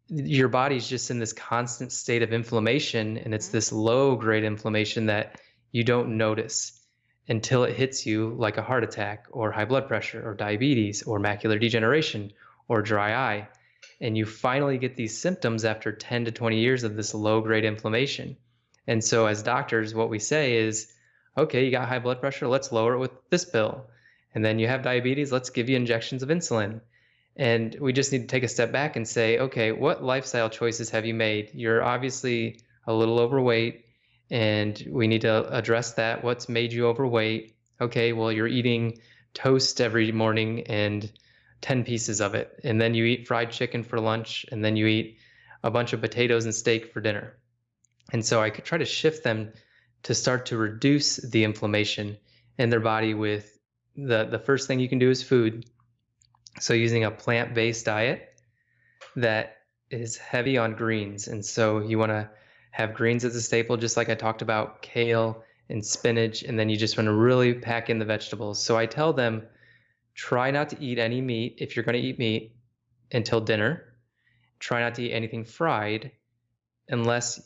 your body's just in this constant state of inflammation, and it's Mm-hmm. this low grade inflammation that you don't notice until it hits you like a heart attack or high blood pressure or diabetes or macular degeneration or dry eye. And you finally get these symptoms after 10 to 20 years of this low grade inflammation. And so, as doctors, what we say is, okay, you got high blood pressure, let's lower it with this pill. And then you have diabetes, let's give you injections of insulin. And we just need to take a step back and say, okay, what lifestyle choices have you made? You're obviously a little overweight, and we need to address that. What's made you overweight? Okay, well, you're eating toast every morning and 10 pieces of it. And then you eat fried chicken for lunch, and then you eat a bunch of potatoes and steak for dinner. And so I could try to shift them to start to reduce the inflammation in their body with the first thing you can do is food. So using a plant-based diet that is heavy on greens. And so you want to have greens as a staple, just like I talked about, kale and spinach, and then you just want to really pack in the vegetables. So I tell them, try not to eat any meat if you're going to eat meat until dinner. Try not to eat anything fried unless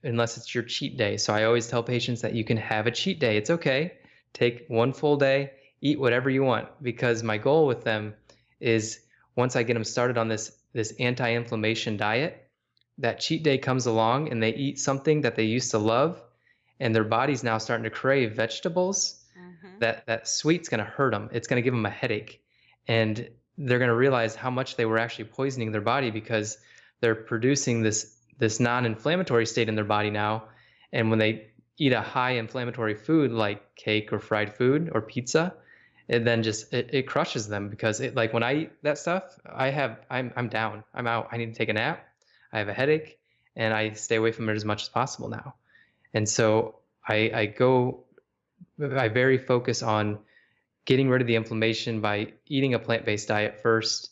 it's your cheat day. So I always tell patients that you can have a cheat day. It's okay. Take one full day, eat whatever you want, because my goal with them is once I get them started on this anti-inflammation diet, that cheat day comes along and they eat something that they used to love, and their body's now starting to crave vegetables. Mm-hmm. That sweet's going to hurt them. It's going to give them a headache, and they're going to realize how much they were actually poisoning their body because they're producing this non-inflammatory state in their body now. And when they eat a high inflammatory food like cake or fried food or pizza, it then just it crushes them because it like when I eat that stuff, I'm down. I'm out. I need to take a nap. I have a headache and I stay away from it as much as possible now. And so I very focus on getting rid of the inflammation by eating a plant-based diet first.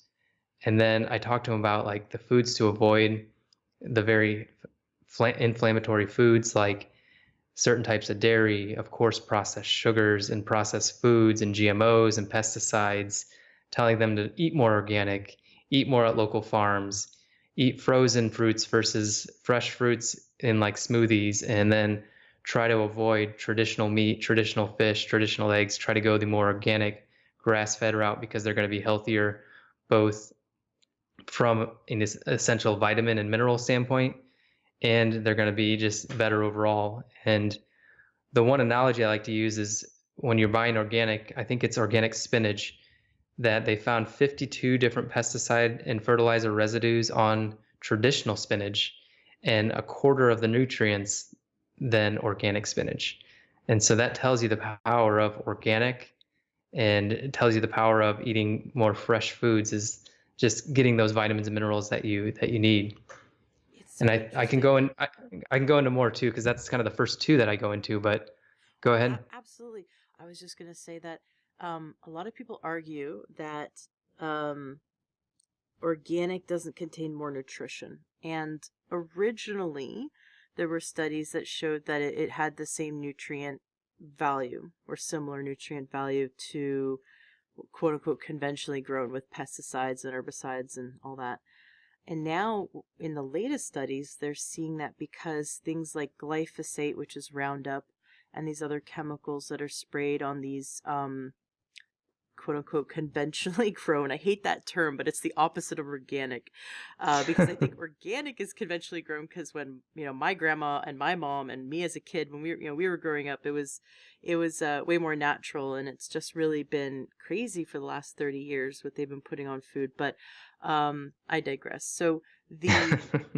And then I talk to him about like the foods to avoid, the very inflammatory foods like certain types of dairy, of course, processed sugars and processed foods and GMOs and pesticides, telling them to eat more organic, eat more at local farms, eat frozen fruits versus fresh fruits in like smoothies, and then try to avoid traditional meat, traditional fish, traditional eggs, try to go the more organic grass-fed route because they're going to be healthier both from an essential vitamin and mineral standpoint, and they're going to be just better overall. And the one analogy I like to use is when you're buying organic, I think it's organic spinach, that they found 52 different pesticide and fertilizer residues on traditional spinach and a quarter of the nutrients than organic spinach. And so that tells you the power of organic, and it tells you the power of eating more fresh foods is just getting those vitamins and minerals that you need. It's And so I can go interesting. in I can go into more too because that's kind of the first two that I go into, but go Oh, ahead. absolutely. I was just going to say that a lot of people argue that um, organic doesn't contain more nutrition. And originally, there were studies that showed that it had the same nutrient value or similar nutrient value to quote unquote conventionally grown with pesticides and herbicides and all that. And now, in the latest studies, they're seeing that because things like glyphosate, which is Roundup, and these other chemicals that are sprayed on these quote unquote conventionally grown. I hate that term, but it's the opposite of organic, because I think organic is conventionally grown. Because when my grandma and my mom and me as a kid, when we were growing up, it was way more natural, and it's just really been crazy for the last 30 years what they've been putting on food. But I digress. So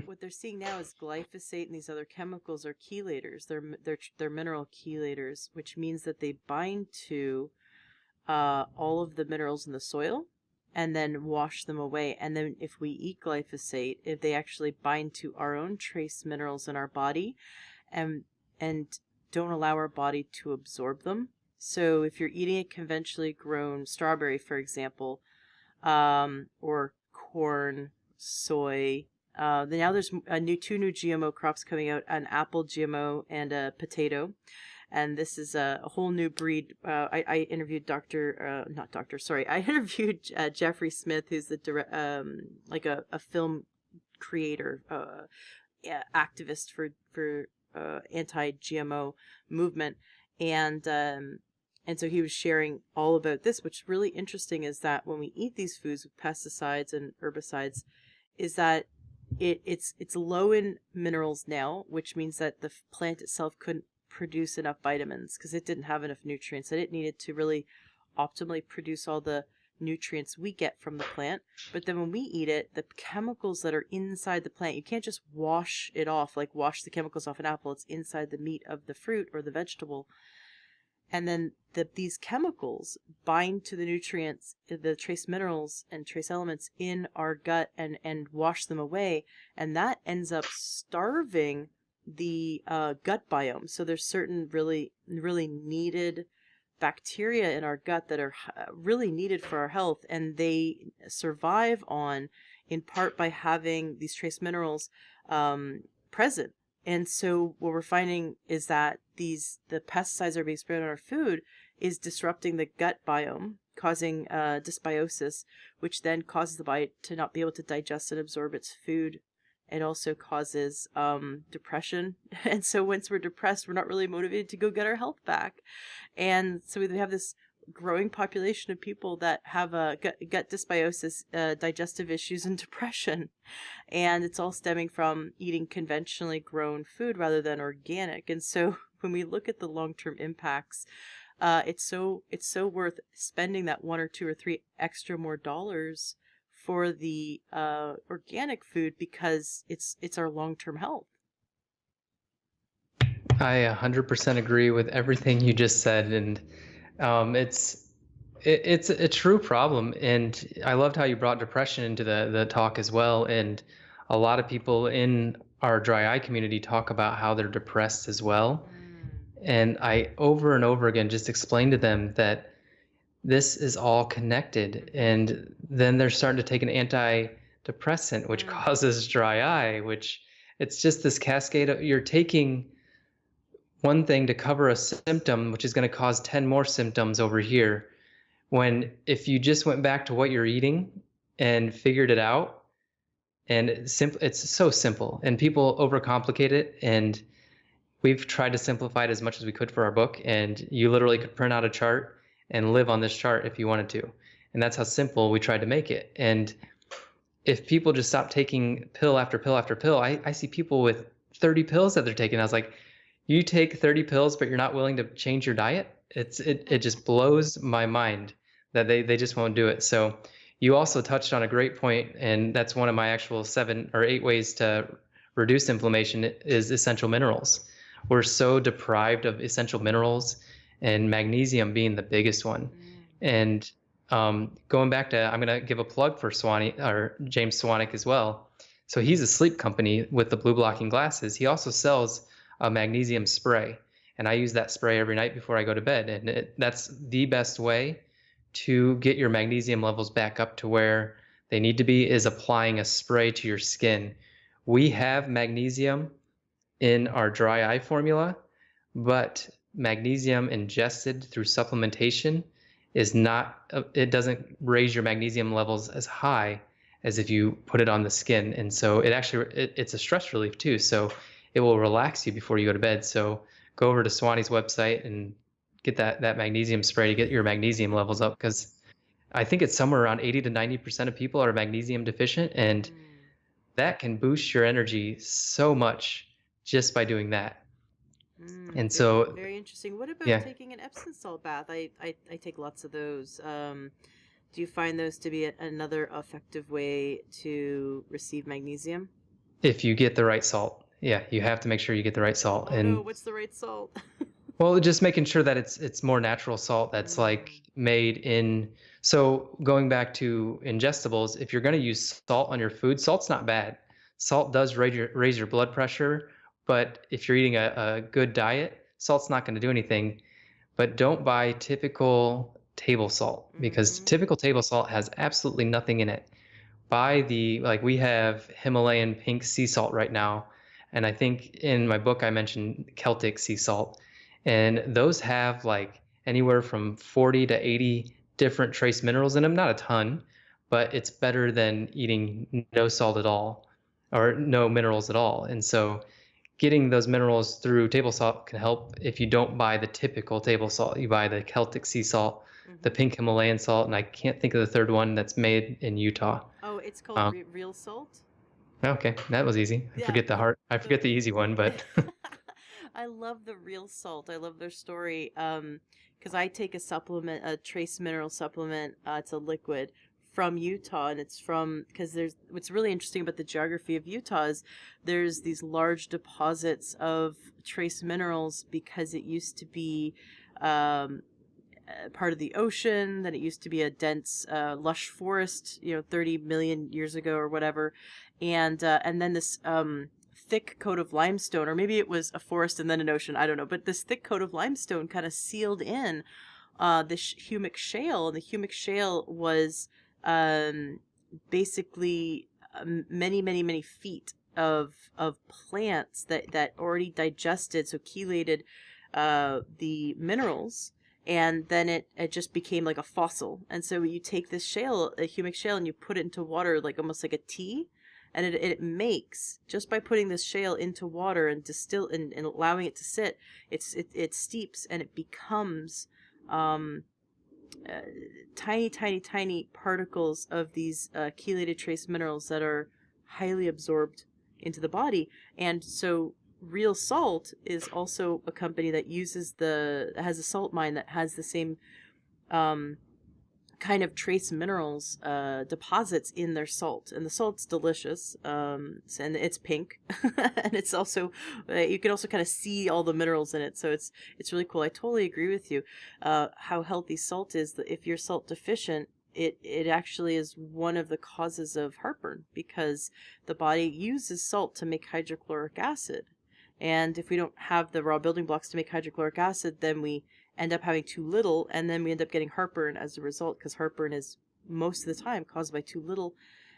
what they're seeing now is glyphosate and these other chemicals are chelators. They're mineral chelators, which means that they bind to all of the minerals in the soil and then wash them away. And then if we eat glyphosate, if they actually bind to our own trace minerals in our body and and don't allow our body to absorb them. So if you're eating a conventionally grown strawberry, for example, or corn, soy, then now there's two new GMO crops coming out: an apple GMO and a potato. And this is a whole new breed. I interviewed not doctor, sorry. I interviewed Jeffrey Smith, who's like a film creator, activist for anti-GMO movement, and so he was sharing all about this. What's really interesting is that when we eat these foods with pesticides and herbicides, is that it's low in minerals now, which means that the plant itself couldn't produce enough vitamins because it didn't have enough nutrients that it needed to really optimally produce all the nutrients we get from the plant. But then when we eat it, the chemicals that are inside the plant, you can't just wash it off, like wash the chemicals off an apple. It's inside the meat of the fruit or the vegetable. And then these chemicals bind to the nutrients, the trace minerals and trace elements in our gut, and wash them away. And that ends up starving the gut biome. So there's certain really, really needed bacteria in our gut that are really needed for our health. And they survive in part by having these trace minerals present. And so what we're finding is that the pesticides are being sprayed on our food is disrupting the gut biome, causing dysbiosis, which then causes the body to not be able to digest and absorb its food. It also causes depression. And so once we're depressed, we're not really motivated to go get our health back. And so we have this growing population of people that have gut dysbiosis, digestive issues, and depression. And it's all stemming from eating conventionally grown food rather than organic. And so when we look at the long-term impacts, it's so worth spending that one or two or three extra more dollars for the organic food because it's our long-term health. I 100% agree with everything you just said, and it's a true problem. And I loved how you brought depression into the talk as well. And a lot of people in our dry eye community talk about how they're depressed as well. Mm, And I over and over again just explain to them that this is all connected. mm-hmm, And then they're starting to take an antidepressant, which mm, causes dry eye, which it's just this cascade of you're taking one thing to cover a symptom, which is going to cause 10 more symptoms over here. When if you just went back to what you're eating and figured it out, and it's so simple, and people overcomplicate it. And we've tried to simplify it as much as we could for our book. And you literally could print out a chart and live on this chart if you wanted to. And that's how simple we tried to make it. And if people just stop taking pill after pill after pill, I see people with 30 pills that they're taking. I was like, you take 30 pills, but you're not willing to change your diet? It just blows my mind that they just won't do it. So you also touched on a great point, and that's one of my actual 7 or 8 ways to reduce inflammation is essential minerals. We're so deprived of essential minerals, and magnesium being the biggest one. mm, And going back to, I'm going to give a plug for Swanee or James Swanwick as well. So he's a sleep company with the blue blocking glasses. He also sells a magnesium spray, and I use that spray every night before I go to bed. And that's the best way to get your magnesium levels back up to where they need to be, is applying a spray to your skin. We have magnesium in our dry eye formula, but magnesium ingested through supplementation is not, it doesn't raise your magnesium levels as high as if you put it on the skin. And so it's a stress relief too. So it will relax you before you go to bed. So go over to Swanee's website and get that magnesium spray to get your magnesium levels up, because I think it's somewhere around 80 to 90% of people are magnesium deficient, and mm. that can boost your energy so much just by doing that. Mm, And so, very interesting. What about yeah, taking an Epsom salt bath? I take lots of those. Do you find those to be another effective way to receive magnesium? if you get the right salt, yeah, you have to make sure you get the right salt. Oh no, And what's the right salt? well, just making sure that it's more natural salt that's like Mm, made in. So going back to ingestibles, if you're going to use salt on your food, salt's not bad. Salt does raise your blood pressure, but if you're eating a good diet, salt's not going to do anything. But don't buy typical table salt, because mm-hmm, typical table salt has absolutely nothing in it. Buy like we have Himalayan pink sea salt right now. And I think in my book I mentioned Celtic sea salt. And those have like anywhere from 40 to 80 different trace minerals in them, not a ton, but it's better than eating no salt at all or no minerals at all. And so getting those minerals through table salt can help if you don't buy the typical table salt. You buy the Celtic sea salt, the mm-hmm. pink Himalayan salt, and I can't think of the third one that's made in Utah. Oh, it's called Um, real salt? okay, that was easy. Yeah, I the forget the easy one, but I love the real salt. I love their story. Because I take a supplement, a trace mineral supplement. It's a liquid from Utah, and it's from because there's what's really interesting about the geography of Utah is there's these large deposits of trace minerals because it used to be um, part of the ocean. Then it used to be a dense, lush forest, 30 million years ago or whatever, and then this thick coat of limestone, or maybe it was a forest and then an ocean. I don't know, but this thick coat of limestone kind of sealed in this humic shale, and the humic shale was um, basically many, many, many feet of plants that already digested, so chelated the minerals, and then it just became like a fossil. And so you take this shale, a humic shale, and you put it into water, like almost like a tea, and it makes, just by putting this shale into water and distill and allowing it to sit, it steeps, and it becomes um, uh, tiny, tiny, tiny particles of these chelated trace minerals that are highly absorbed into the body. And so Real Salt is also a company that has a salt mine that has the same um, kind of trace minerals deposits in their salt, and the salt's delicious, and it's pink. And it's also you can also kind of see all the minerals in it, so it's really cool. I totally agree with you. How healthy salt is, that if you're salt deficient, it actually is one of the causes of heartburn, because the body uses salt to make hydrochloric acid. And if we don't have the raw building blocks to make hydrochloric acid, then we end up having too little, and then we end up getting heartburn as a result, because heartburn is most of the time caused by too little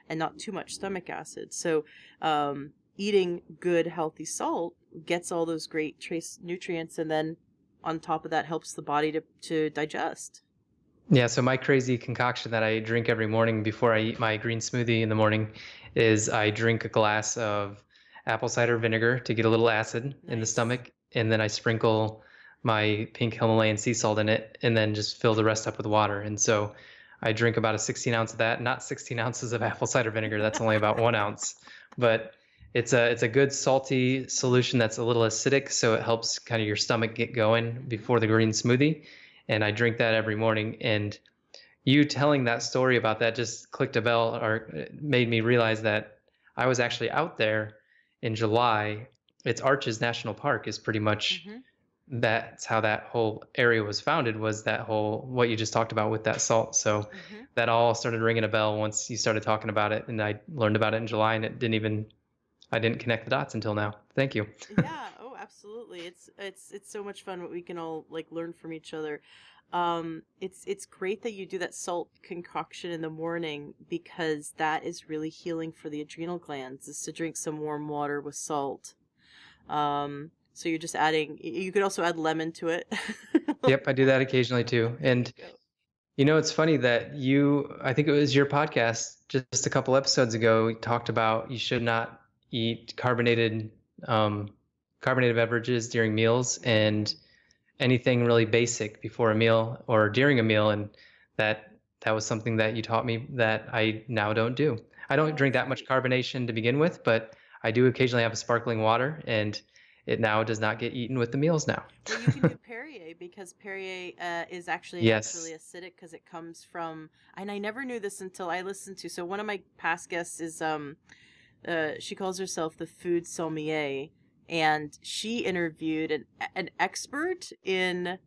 and not too much stomach acid. So eating good, healthy salt gets all those great trace nutrients, and then on top of that helps the body to digest. Yeah, so my crazy concoction that I drink every morning before I eat my green smoothie in the morning is I drink a glass of apple cider vinegar to get a little acid in the Nice. stomach, and then I sprinkle my pink Himalayan sea salt in it, and then just fill the rest up with water. And so I drink about a 16 ounce of that, not 16 ounces of apple cider vinegar. That's only about 1 ounce, but it's a good salty solution that's a little acidic, so it helps kind of your stomach get going before the green smoothie. And I drink that every morning. And you telling that story about that just clicked a bell, or made me realize that I was actually out there in July. It's Arches National Park is pretty much, Mm-hmm. that's how that whole area was founded, was that whole, what you just talked about with that salt. So Mm-hmm. that all started ringing a bell once you started talking about it, and I learned about it in July, and I didn't connect the dots until now. Thank you. Yeah, oh, absolutely. It's so much fun what we can all like learn from each other. It's great that you do that salt concoction in the morning, because that is really healing for the adrenal glands, is to drink some warm water with salt. So you're just adding, you could also add lemon to it. Yep, I do that occasionally too. There you And go. it's funny that I think it was your podcast just a couple episodes ago, we talked about you should not eat um, carbonated beverages during meals, and Mm, anything really basic before a meal or during a meal. And that was something that you taught me that I now don't do. I don't oh, drink that's that much great. carbonation to begin with, but I do occasionally have a sparkling water, and it now does not get eaten with the meals now. Well, you can do Perrier, because Perrier is actually naturally Yes. acidic, because it comes from, and I never knew this until I listened to. So one of my past guests is she calls herself the food sommelier, and she interviewed an expert in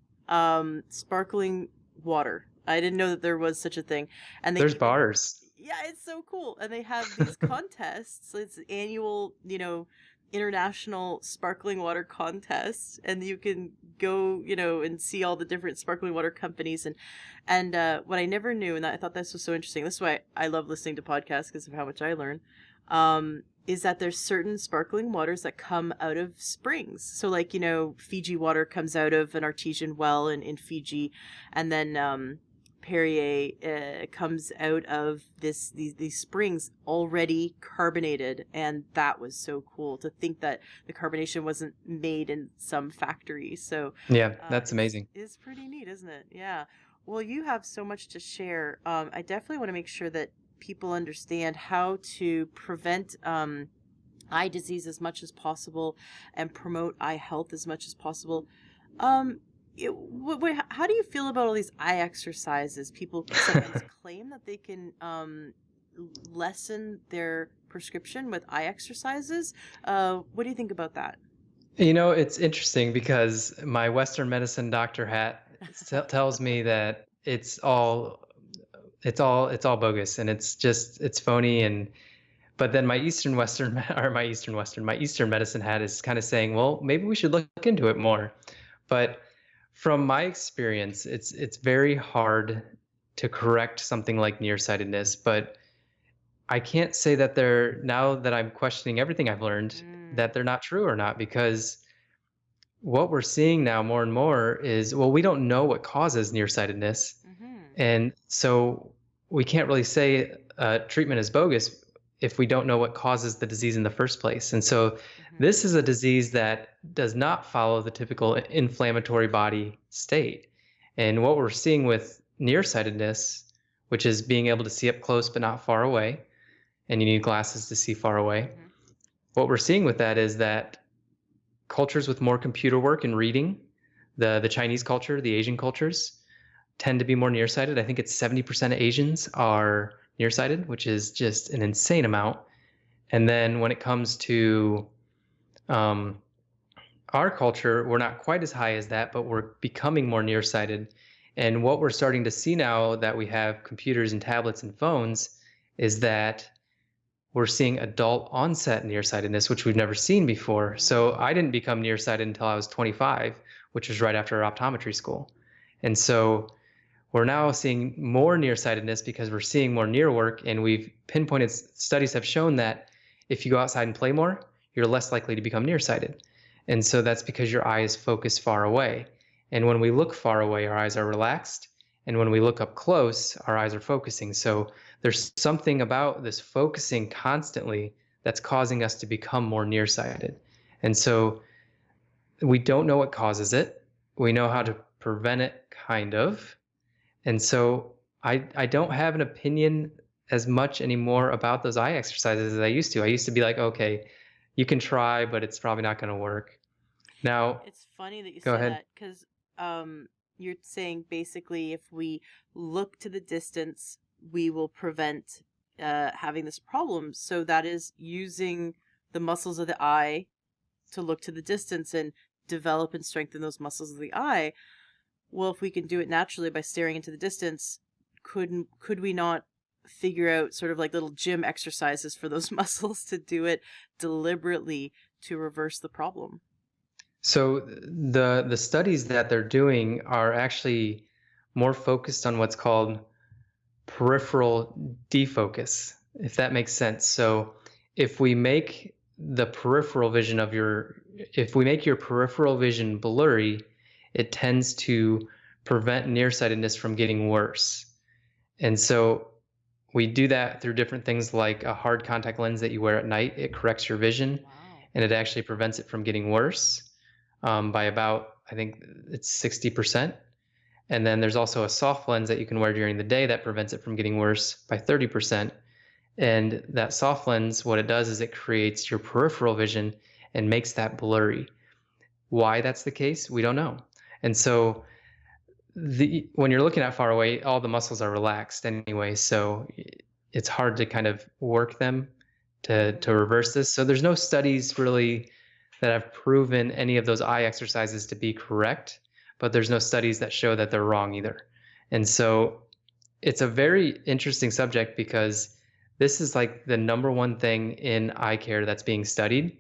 sparkling water. I didn't know that there was such a thing, and they There's even, bars. yeah, it's so cool. And they have these contests. It's annual, international sparkling water contests, and you can go, and see all the different sparkling water companies. And what I never knew, and I thought this was so interesting. This is why I love listening to podcasts, because of how much I learn. Is that there's certain sparkling waters that come out of springs. So like, Fiji water comes out of an artesian well in Fiji, and then Perrier comes out of these springs already carbonated, and that was so cool to think that the carbonation wasn't made in some factory. So Yeah, that's it's amazing. it's pretty neat, isn't it? Yeah. Well, you have so much to share. I definitely want to make sure that people understand how to prevent eye disease as much as possible, and promote eye health as much as possible. Um, how do you feel about all these eye exercises? People sometimes claim that they can lessen their prescription with eye exercises. What do you think about that? It's interesting because my Western medicine doctor hat tells me that it's all bogus, and it's phony. And but then my my Eastern medicine hat is kind of saying, well, maybe we should look into it more. But from my experience, it's very hard to correct something like nearsightedness. But I can't say that now that I'm questioning everything I've learned, Mm, that they're not true or not, because what we're seeing now more and more is, well, we don't know what causes nearsightedness. mm-hmm, And so we can't really say treatment is bogus if we don't know what causes the disease in the first place. And so mm-hmm, this is a disease that does not follow the typical inflammatory body state. And what we're seeing with nearsightedness, which is being able to see up close but not far away, and you need glasses to see far away. mm-hmm, What we're seeing with that is that cultures with more computer work and reading, the Chinese culture, the Asian cultures, tend to be more nearsighted. I think it's 70% of Asians are nearsighted, which is just an insane amount. And then when it comes to um, our culture, we're not quite as high as that, but we're becoming more nearsighted. And what we're starting to see now that we have computers and tablets and phones is that we're seeing adult onset nearsightedness, which we've never seen before. So I didn't become nearsighted until I was 25, which was right after optometry school. And so we're now seeing more nearsightedness because we're seeing more near work, and we've pinpointed, studies have shown that if you go outside and play more, you're less likely to become nearsighted. And so that's because your eye is focused far away. And when we look far away, our eyes are relaxed. And when we look up close, our eyes are focusing. So there's something about this focusing constantly that's causing us to become more nearsighted. And so we don't know what causes it. We know how to prevent it, kind of. And so I don't have an opinion as much anymore about those eye exercises as I used to. I used to be like, okay, you can try, but it's probably not going to work. Now, It's funny that you go say ahead. that because you're saying basically if we look to the distance, we will prevent having this problem. So that is using the muscles of the eye to look to the distance and develop and strengthen those muscles of the eye. Well, if we can do it naturally by staring into the distance, could we not figure out sort of like little gym exercises for those muscles to do it deliberately to reverse the problem? So the studies that they're doing are actually more focused on what's called peripheral defocus, if that makes sense. So if we make the peripheral vision of if we make your peripheral vision blurry, it tends to prevent nearsightedness from getting worse. And so we do that through different things like a hard contact lens that you wear at night. It corrects your vision, Wow. and it actually prevents it from getting worse by about, I think it's 60%. And then there's also a soft lens that you can wear during the day that prevents it from getting worse by 30%. And that soft lens, what it does is it creates your peripheral vision and makes that blurry. Why that's the case, we don't know. And so when you're looking at far away, all the muscles are relaxed anyway, so it's hard to kind of work them to Mhm. reverse this. So there's no studies really that have proven any of those eye exercises to be correct, but there's no studies that show that they're wrong either. And so it's a very interesting subject because this is like the number one thing in eye care that's being studied,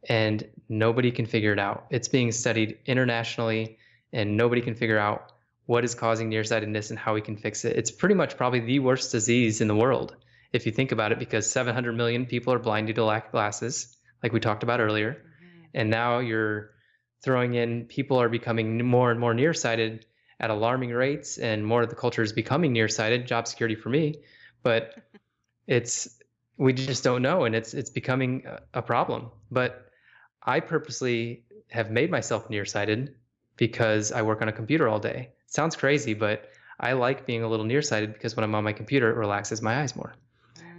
and nobody can figure it out. It's being studied internationally, and nobody can figure out what is causing nearsightedness and how we can fix it. It's pretty much probably the worst disease in the world if you think about it, because 700 million people are blind due to lack of glasses, like we talked about earlier. Mhm. And now you're throwing in people are becoming more and more nearsighted at alarming rates, and more of the culture is becoming nearsighted. Job security for me, but it's we just don't know, and it's becoming a problem. But I purposely have made myself nearsighted because I work on a computer all day. Sounds crazy, but I like being a little nearsighted because when I'm on my computer, it relaxes my eyes more.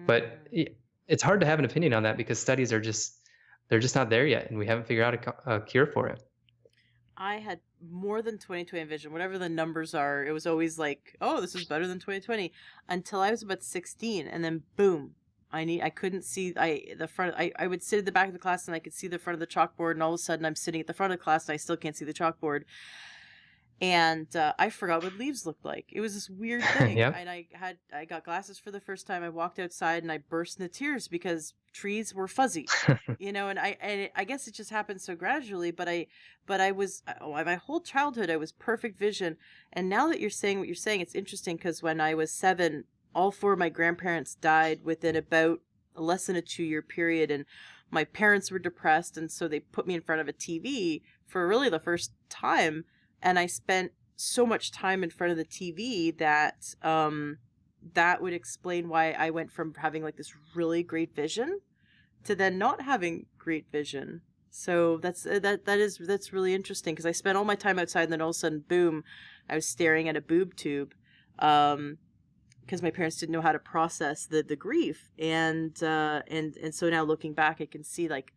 But Mm. it's hard to have an opinion on that because studies are they're just not there yet, and we haven't figured out a cure for it. I had more than 20/20 vision, whatever the numbers are. It was always like, oh, this is better than 20/20 until I was about 16. And then boom, I couldn't see, the front. I would sit at the back of the class and I could see the front of the chalkboard. And all of a sudden I'm sitting at the front of the class and I still can't see the chalkboard. And I forgot what leaves looked like. It was this weird thing. Yeah. And I got glasses for the first time. I walked outside and I burst into tears because trees were fuzzy, and I guess it just happened so gradually, but I was, my whole childhood I was perfect vision. And now that you're saying what you're saying, it's interesting because when I was 7, all 4 of my grandparents died within about less than a 2-year period, and my parents were depressed, and so they put me in front of a TV for really the first time, and I spent so much time in front of the TV that that would explain why I went from having like this really great vision to then not having great vision. So that's really interesting because I spent all my time outside and then all of a sudden, boom, I was staring at a boob tube. Because my parents didn't know how to process the grief, and so now looking back I can see like,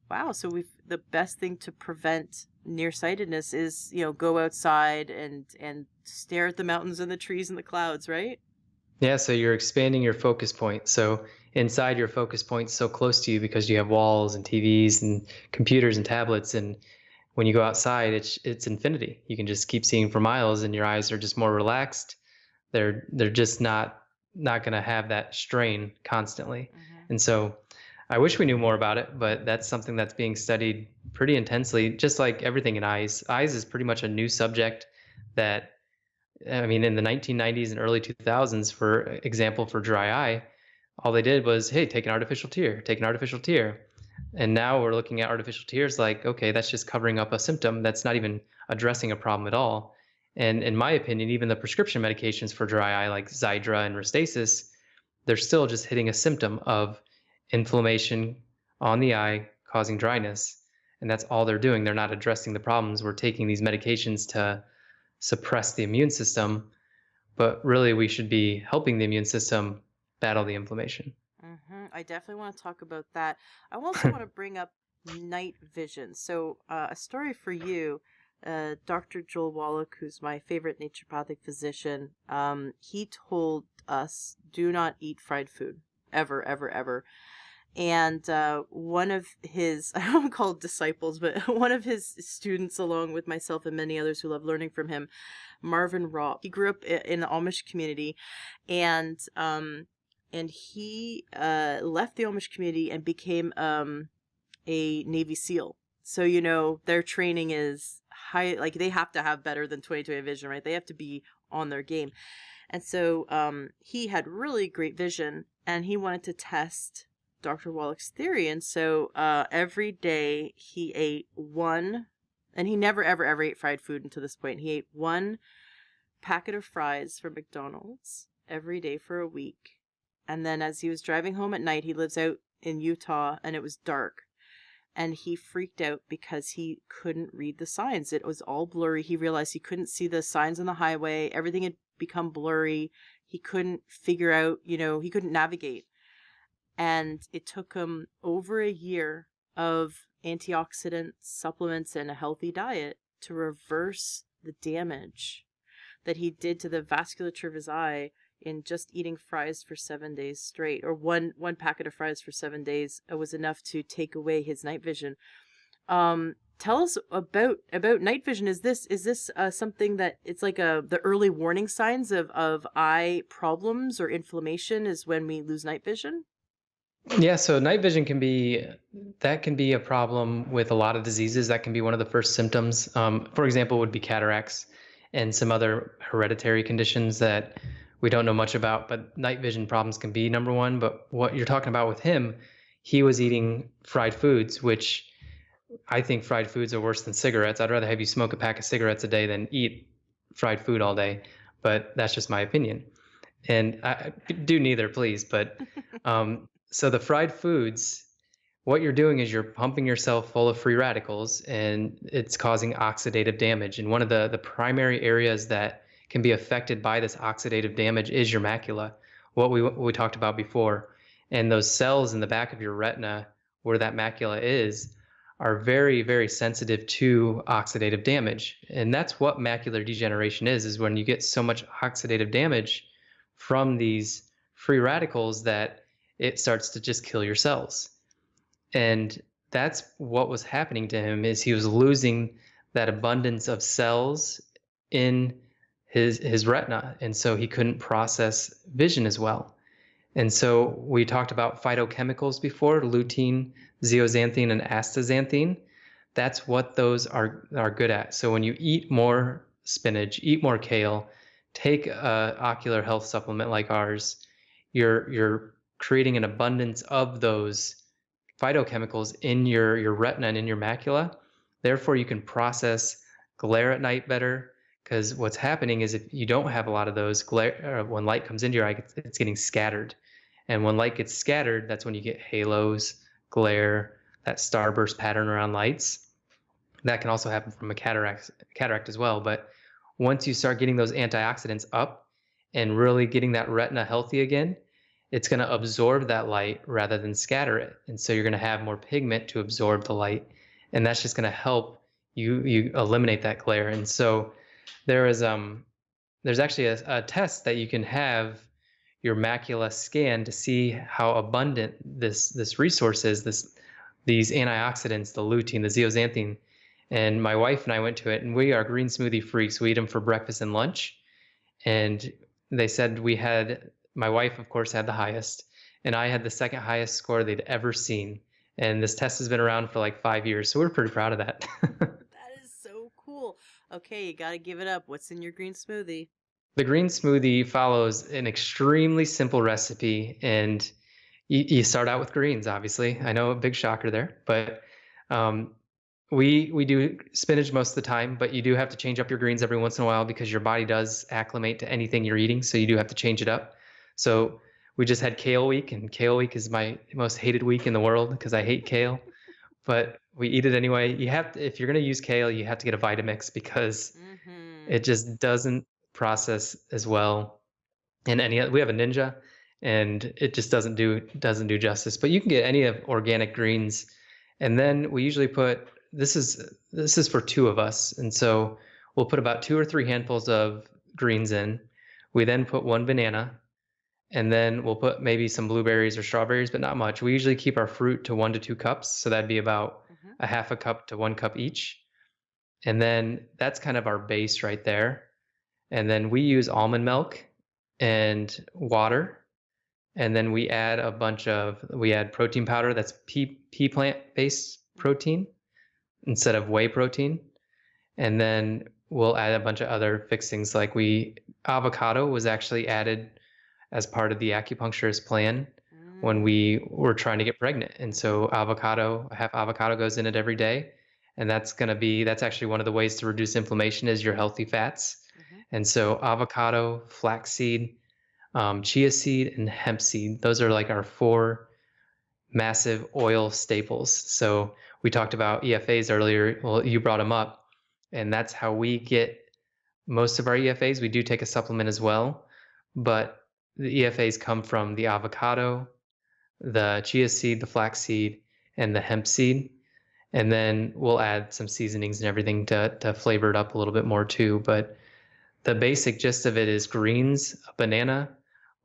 wow, so we've the best thing to prevent nearsightedness is, go outside and stare at the mountains and the trees and the clouds, right? Yeah, so you're expanding your focus point. So inside your focus point's so close to you because you have walls and TVs and computers and tablets. And when you go outside, it's infinity. You can just keep seeing for miles, and your eyes are just more relaxed. They're just not going to have that strain constantly. Hmm. And so I wish we knew more about it, but that's something that's being studied pretty intensely, just like everything in eyes. Eyes is pretty much a new subject that, I mean, in the 1990s and early 2000s, for example, for dry eye, all they did was, hey, take an artificial tear, take an artificial tear. And now we're looking at artificial tears like, okay, that's just covering up a symptom. That's not even addressing a problem at all. And in my opinion, even the prescription medications for dry eye, like Zydra and Restasis, they're still just hitting a symptom of inflammation on the eye causing dryness. And that's all they're doing. They're not addressing the problems. We're taking these medications to suppress the immune system, but really we should be helping the immune system battle the inflammation. I definitely want to talk about that. I also want to bring up night vision. So, a story for you. Dr. Joel Wallach, who's my favorite naturopathic physician, he told us do not eat fried food ever, ever, ever. And one of his, I don't call it disciples, but one of his students, along with myself and many others who love learning from him, Marvin Ropp. He grew up in the Amish community, and he left the Amish community and became a Navy SEAL. So their training is high, like they have to have better than 20/20 vision, right? They have to be on their game. And so he had really great vision, and he wanted to test Dr. Wallach's theory. And so every day he ate one, and he never, ever, ever ate fried food until this point. He ate one packet of fries from McDonald's every day for a week. And then as he was driving home at night, he lives out in Utah, and it was dark. And he freaked out because he couldn't read the signs. It was all blurry. He realized he couldn't see the signs on the highway. Everything had become blurry. He couldn't figure out, he couldn't navigate. And it took him over a year of antioxidant supplements and a healthy diet to reverse the damage that he did to the vasculature of his eye in just eating fries for 7 days straight, or one packet of fries for 7 days was enough to take away his night vision. Tell us about night vision. Is this something that it's like the early warning signs of eye problems or inflammation is when we lose night vision? Yeah, so night vision can be a problem with a lot of diseases. That can be one of the first symptoms. For example, would be cataracts and some other hereditary conditions that we don't know much about, but night vision problems can be number one. But what you're talking about with him, he was eating fried foods, which I think fried foods are worse than cigarettes. I'd rather have you smoke a pack of cigarettes a day than eat fried food all day, but that's just my opinion. And I do neither, please. But so the fried foods, what you're doing is you're pumping yourself full of free radicals, and it's causing oxidative damage. And one of the primary areas that can be affected by this oxidative damage is your macula, what we talked about before. And those cells in the back of your retina, where that macula is, are very, very sensitive to oxidative damage. And that's what macular degeneration is when you get so much oxidative damage from these free radicals that it starts to just kill your cells. And that's what was happening to him, is he was losing that abundance of cells in his retina, and so he couldn't process vision as well. And so we talked about phytochemicals before, lutein, zeaxanthin, and astaxanthin. That's what those are good at. So when you eat more spinach, eat more kale, take a ocular health supplement like ours, you're creating an abundance of those phytochemicals in your retina and in your macula. Therefore, you can process glare at night better, because what's happening is if you don't have a lot of those glare, when light comes into your eye, it's getting scattered. And when light gets scattered, that's when you get halos, glare, that starburst pattern around lights. That can also happen from a cataract as well. But once you start getting those antioxidants up and really getting that retina healthy again, it's going to absorb that light rather than scatter it. And so you're going to have more pigment to absorb the light. And that's just going to help you eliminate that glare. And so there is there's actually a test that you can have your macula scanned to see how abundant this resource is, these antioxidants, the lutein, the zeaxanthin. And my wife and I went to it, and we are green smoothie freaks. We eat them for breakfast and lunch. And they said we had, my wife, of course, had the highest, and I had the second highest score they'd ever seen. And this test has been around for like 5 years, so we're pretty proud of that. That is so cool. Okay, you gotta give it up. What's in your green smoothie? The green smoothie follows an extremely simple recipe, and you start out with greens, obviously. I know, a big shocker there, but um, we do spinach most of the time, but you do have to change up your greens every once in a while because your body does acclimate to anything you're eating, so you do have to change it up. So we just had kale week, and kale week is my most hated week in the world because I hate kale, but we eat it anyway. You have to, if you're going to use kale, you have to get a Vitamix because Mm-hmm. it just doesn't process as well in any. We have a Ninja, and it just doesn't do justice. But you can get any of organic greens, and then we usually put, this is for two of us, and so we'll put about 2 or 3 handfuls of greens in. We then put one banana, and then we'll put maybe some blueberries or strawberries, but not much. We usually keep our fruit to 1 to 2 cups, so that'd be about Mm-hmm. a half a cup to 1 cup each. And then that's kind of our base right there. And then we use almond milk and water. And then we add protein powder that's pea plant based protein instead of whey protein. And then we'll add a bunch of other fixings, like avocado was actually added as part of the acupuncturist plan when Mm-hmm. we were trying to get pregnant. And so half avocado goes in it every day. And that's actually one of the ways to reduce inflammation is your healthy fats. Mm-hmm. And so avocado, flaxseed, chia seed, and hemp seed, those are like our four massive oil staples. So we talked about EFAs earlier. Well, you brought them up, and that's how we get most of our EFAs. We do take a supplement as well, but the EFAs come from the avocado, the chia seed, the flax seed, and the hemp seed. And then we'll add some seasonings and everything to flavor it up a little bit more too. But the basic gist of it is greens, a banana,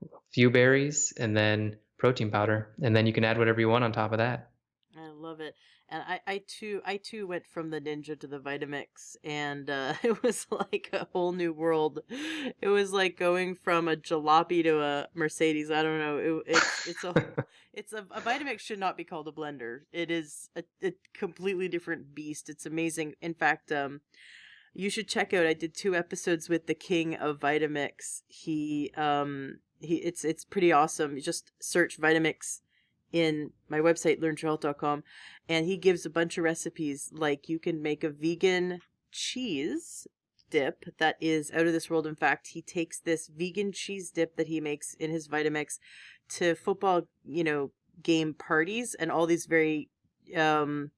a few berries, and then protein powder. And then you can add whatever you want on top of that. I love it. And I too went from the Ninja to the Vitamix, and it was like a whole new world. It was like going from a jalopy to a Mercedes. I don't know. A Vitamix should not be called a blender. It is a completely different beast. It's amazing. In fact, you should check out. I did 2 episodes with the king of Vitamix. It's pretty awesome. You just search Vitamix in my website, learntohealth.com, and he gives a bunch of recipes. Like, you can make a vegan cheese dip that is out of this world. In fact, he takes this vegan cheese dip that he makes in his Vitamix to football, game parties, and all these very Manly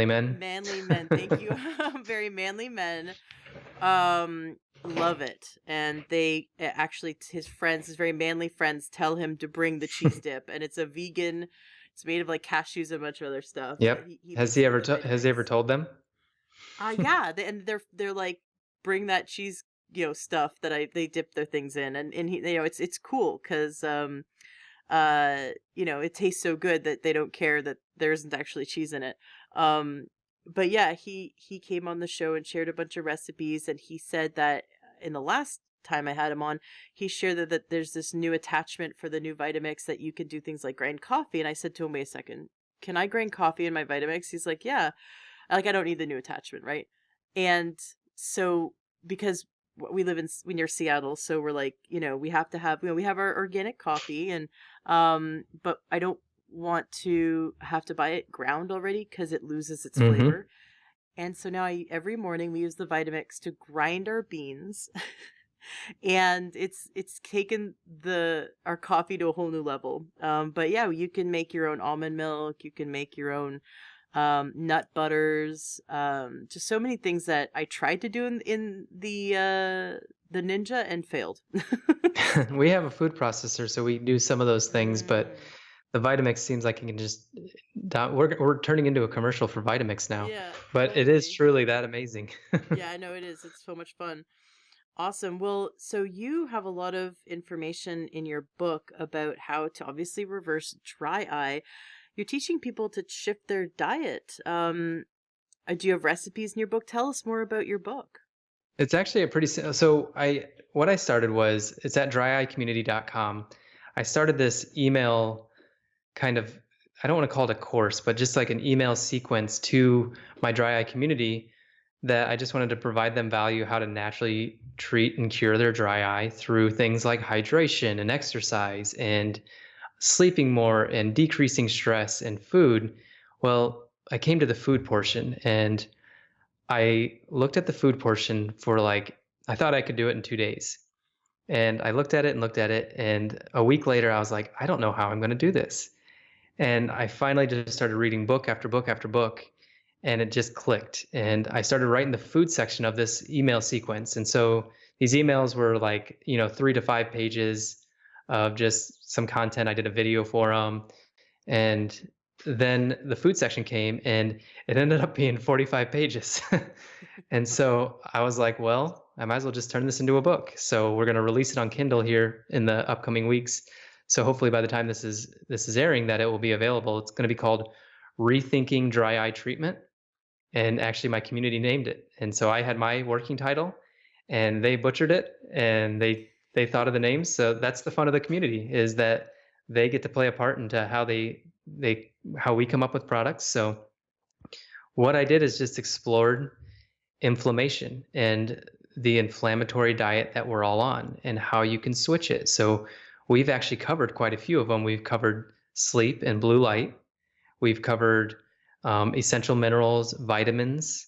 men. manly men, thank you, very manly men, love it. And they actually, his very manly friends, tell him to bring the cheese dip, and it's a vegan. It's made of like cashews and a bunch of other stuff, but Yep. he Has makes he it in ever the has he ever Vitamix. told them? Yeah, and they're like, bring that cheese, stuff that they dip their things in, and he, it's cool because it tastes so good that they don't care that there isn't actually cheese in it. But yeah, he came on the show and shared a bunch of recipes, and he said that in the last time I had him on, he shared that there's this new attachment for the new Vitamix that you can do things like grind coffee. And I said to him, wait a second, can I grind coffee in my Vitamix? He's like, yeah. Like, I don't need the new attachment, right? And so, because we live we near Seattle, so we're like, we have to have, we have our organic coffee, and but I don't want to have to buy it ground already because it loses its Mm-hmm. flavor. And so now every morning we use the Vitamix to grind our beans, and it's taken our coffee to a whole new level. But yeah, you can make your own almond milk. You can make your own nut butters. Just so many things that I tried to do in the Ninja and failed. We have a food processor, so we do some of those things, but Mm, the Vitamix seems like it can just we're turning into a commercial for Vitamix now, Yeah, but it is totally. truly that amazing. Yeah, I know it is. It's so much fun. Awesome. Well, so you have a lot of information in your book about how to obviously reverse dry eye. You're teaching people to shift their diet. Do you have recipes in your book? Tell us more about your book. It's actually a pretty so I what I started was it's at dryeyecommunity.com. I started this email kind of, I don't want to call it a course, but just like an email sequence to my dry eye community that I just wanted to provide them value how to naturally treat and cure their dry eye through things like hydration and exercise and sleeping more and decreasing stress and food. Well, I came to the food portion and I looked at the food portion for like, I thought I could do it in 2 days. And I looked at it and looked at it. And a week later, I was like, I don't know how I'm going to do this. And I finally just started reading book after book after book, and it just clicked. And I started writing the food section of this email sequence. And so these emails were like, 3 to 5 pages of just some content. I did a video for them. And then the food section came and it ended up being 45 pages. And so I was like, well, I might as well just turn this into a book. So we're going to release it on Kindle here in the upcoming weeks. So hopefully by the time this is airing that it will be available. It's going to be called Rethinking Dry Eye Treatment. And actually my community named it. And so I had my working title and they butchered it and they thought of the names. So that's the fun of the community, is that they get to play a part into how we come up with products. So what I did is just explored inflammation and the inflammatory diet that we're all on and how you can switch it. So we've actually covered quite a few of them. We've covered sleep and blue light. We've covered essential minerals, vitamins,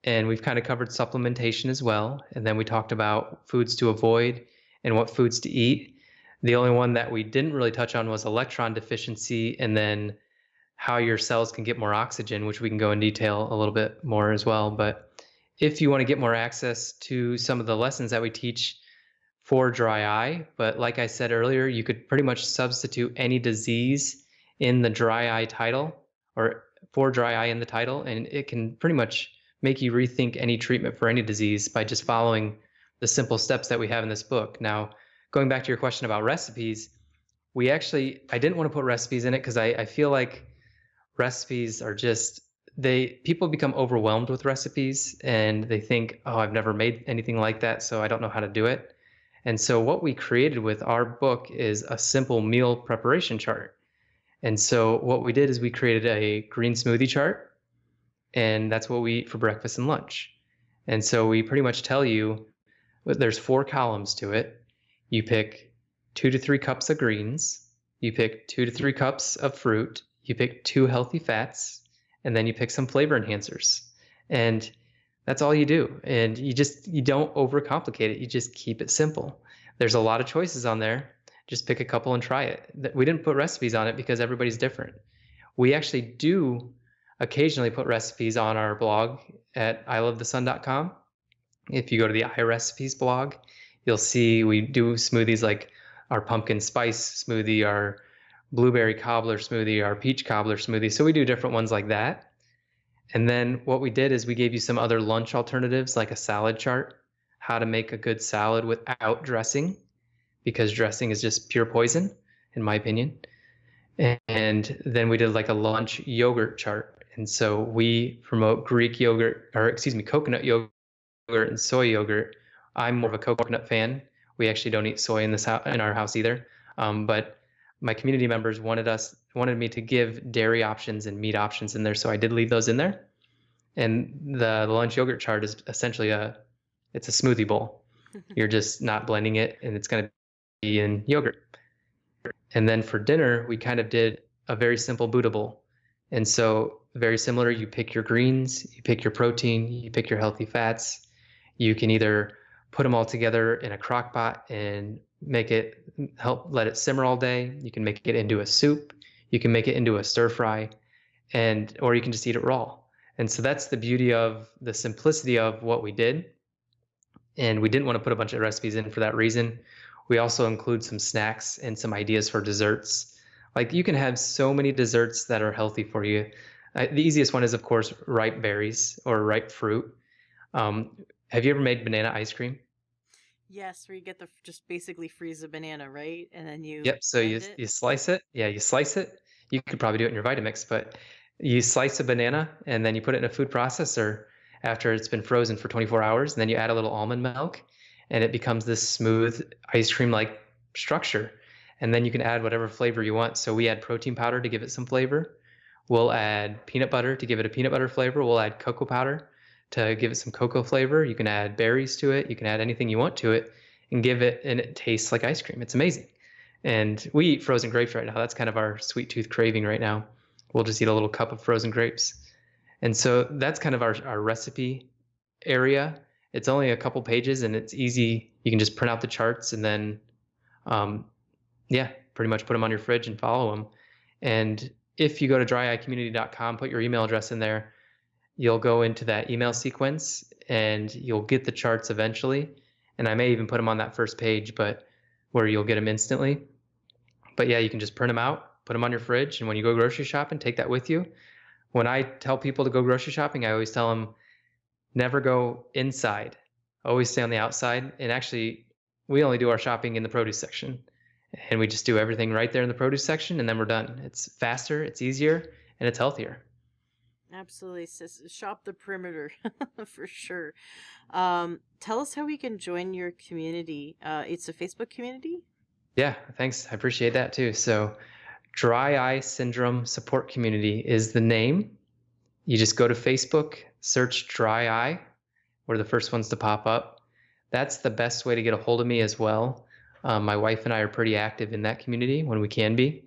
and we've kind of covered supplementation as well. And then we talked about foods to avoid and what foods to eat. The only one that we didn't really touch on was electron deficiency, and then how your cells can get more oxygen, which we can go in detail a little bit more as well. But if you want to get more access to some of the lessons that we teach for dry eye, but like I said earlier, you could pretty much substitute any disease in the dry eye title, or for dry eye in the title, and it can pretty much make you rethink any treatment for any disease by just following the simple steps that we have in this book. Now, going back to your question about recipes, I didn't want to put recipes in it because I feel like recipes are just, people become overwhelmed with recipes and they think, oh, I've never made anything like that, so I don't know how to do it. And so what we created with our book is a simple meal preparation chart. And so what we did is we created a green smoothie chart, and that's what we eat for breakfast and lunch. And so we pretty much tell you, there's 4 columns to it. You pick 2 to 3 cups of greens, you pick 2 to 3 cups of fruit, you pick 2 healthy fats, and then you pick some flavor enhancers. And that's all you do. And you don't overcomplicate it. You just keep it simple. There's a lot of choices on there. Just pick a couple and try it. We didn't put recipes on it because everybody's different. We actually do occasionally put recipes on our blog at ilovethesun.com. If you go to the iRecipes blog, you'll see we do smoothies like our pumpkin spice smoothie, our blueberry cobbler smoothie, our peach cobbler smoothie. So we do different ones like that. And then what we did is we gave you some other lunch alternatives, like a salad chart, how to make a good salad without dressing, because dressing is just pure poison, in my opinion. And then we did like a lunch yogurt chart. And so we promote coconut yogurt and soy yogurt. I'm more of a coconut fan. We actually don't eat soy in our house either. But my community members wanted me to give dairy options and meat options in there, so I did leave those in there. And the lunch yogurt chart is essentially it's a smoothie bowl. You're just not blending it, and it's going to be in yogurt. And then for dinner, we kind of did a very simple Buddha bowl. And so very similar, you pick your greens, you pick your protein, you pick your healthy fats. You can either put them all together in a crock pot and let it simmer all day. You can make it into a soup. You can make it into a stir fry, or you can just eat it raw. And so that's the beauty of the simplicity of what we did. And we didn't want to put a bunch of recipes in for that reason. We also include some snacks and some ideas for desserts, Like you can have so many desserts that are healthy for you. The easiest one is, of course, ripe berries or ripe fruit. Um, have you ever made banana ice cream? Yes, where you get the just basically freeze a banana, right? And then you Yep. So blend it. you slice it. Yeah, you slice it. You could probably do it in your Vitamix, but you slice a banana and then you put it in a food processor after it's been frozen for 24 hours. And then you add a little almond milk, and it becomes this smooth ice cream like structure. And then you can add whatever flavor you want. So we add protein powder to give it some flavor. We'll add peanut butter to give it a peanut butter flavor. We'll add cocoa powder to give it some cocoa flavor. You can add berries to it. You can add anything you want to it and it tastes like ice cream. It's amazing. And we eat frozen grapes right now. That's kind of our sweet tooth craving right now. We'll just eat a little cup of frozen grapes. And so that's kind of our recipe area. It's only a couple pages and it's easy. You can just print out the charts and then, um, yeah, pretty much put them on your fridge and follow them. And if you go to dryeyecommunity.com, put your email address in there, you'll go into that email sequence and you'll get the charts eventually. And I may even put them on that first page, but where you'll get them instantly. But yeah, you can just print them out, put them on your fridge, and when you go grocery shopping, take that with you. When I tell people to go grocery shopping, I always tell them never go inside, always stay on the outside. And actually, we only do our shopping in the produce section, and we just do everything right there in the produce section, and then we're done. It's faster, it's easier, and it's healthier. Absolutely, sis. Shop the perimeter for sure. Tell us how we can join your community. It's a Facebook community. Yeah, thanks. I appreciate that too. So, Dry Eye Syndrome Support Community is the name. You just go to Facebook, search Dry Eye. We're the first ones to pop up. That's the best way to get a hold of me as well. My wife and I are pretty active in that community when we can be.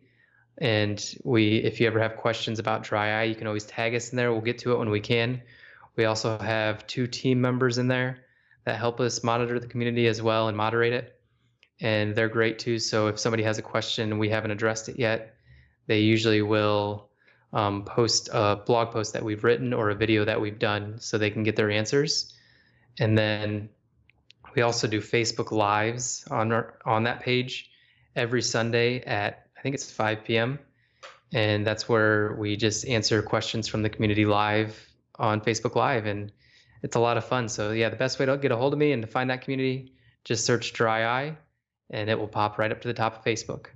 And if you ever have questions about dry eye, you can always tag us in there. We'll get to it when we can. We also have 2 team members in there that help us monitor the community as well and moderate it. And they're great too. So if somebody has a question and we haven't addressed it yet, they usually will post a blog post that we've written or a video that we've done so they can get their answers. And then we also do Facebook Lives on that page every Sunday at, I think it's 5 p.m. And that's where we just answer questions from the community live on Facebook Live. And it's a lot of fun. So yeah, the best way to get a hold of me and to find that community, just search Dry Eye and it will pop right up to the top of Facebook.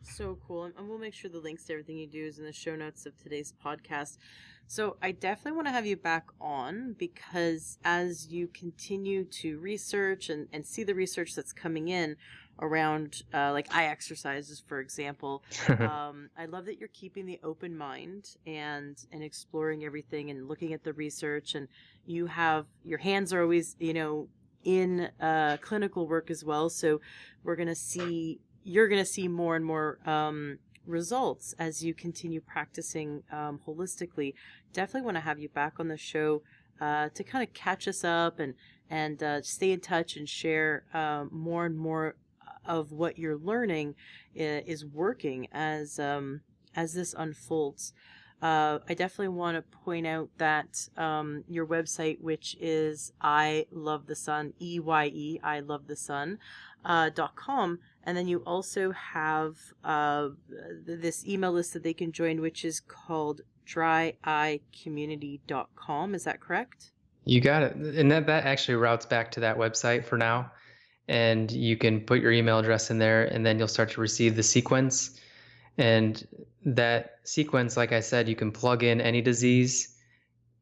So cool. And we'll make sure the links to everything you do is in the show notes of today's podcast. So I definitely want to have you back on because as you continue to research and see the research that's coming in around like eye exercises, for example, I love that you're keeping the open mind and exploring everything and looking at the research, and you have your hands are always, in clinical work as well. So you're going to see more and more results as you continue practicing holistically. Definitely want to have you back on the show to kind of catch us up and stay in touch and share more and more of what you're learning is working as this unfolds. I definitely want to point out that your website, which is I Love the Sun, EYE, I Love the Sun, .com, and then you also have this email list that they can join, which is called dryeyecommunity.com. Is that correct? You got it. And that actually routes back to that website for now. And you can put your email address in there and then you'll start to receive the sequence. And that sequence, like I said, you can plug in any disease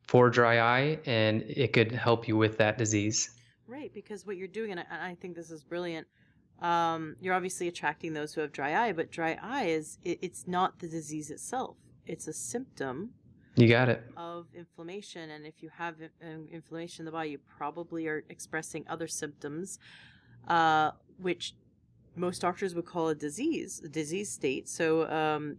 for dry eye and it could help you with that disease. Right, because what you're doing, and I think this is brilliant, you're obviously attracting those who have dry eye, but dry eye it's not the disease itself. It's a symptom. You got it. Of inflammation, and if you have inflammation in the body, you probably are expressing other symptoms, which most doctors would call a disease state. So,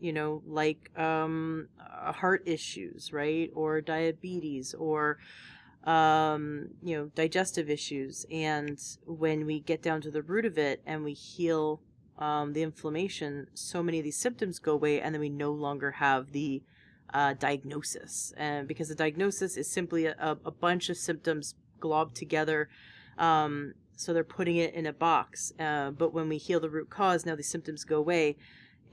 like heart issues, right, or diabetes, or digestive issues. And when we get down to the root of it and we heal the inflammation, so many of these symptoms go away, and then we no longer have the diagnosis. And because the diagnosis is simply a bunch of symptoms globbed together, so they're putting it in a box. But when we heal the root cause, now the symptoms go away,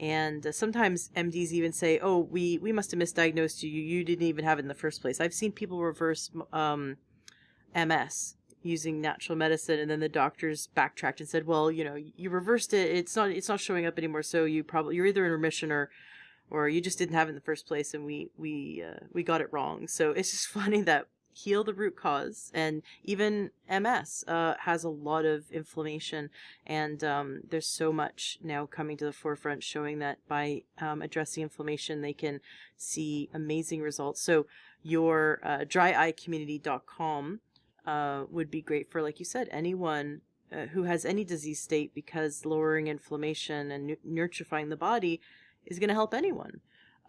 And sometimes MDs even say, "Oh, we must have misdiagnosed you. You didn't even have it in the first place." I've seen people reverse MS using natural medicine, and then the doctors backtracked and said, "Well, you reversed it. It's not showing up anymore. So you're either in remission or you just didn't have it in the first place, and we got it wrong." So it's just funny that heal the root cause, and even MS has a lot of inflammation, and there's so much now coming to the forefront showing that by addressing inflammation, they can see amazing results. So your dryeyecommunity.com would be great for, like you said, anyone who has any disease state, because lowering inflammation and nurturifying the body is going to help anyone.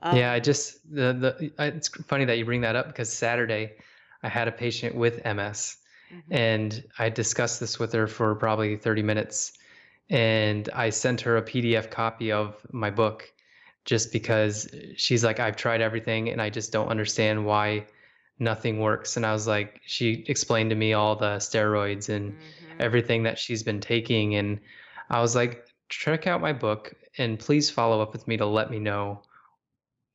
Yeah, I just it's funny that you bring that up because Saturday I had a patient with MS Mhm. and I discussed this with her for probably 30 minutes and I sent her a PDF copy of my book just because she's like, I've tried everything and I just don't understand why nothing works. And I was like, she explained to me all the steroids and Mhm. everything that she's been taking. And I was like, check out my book and please follow up with me to let me know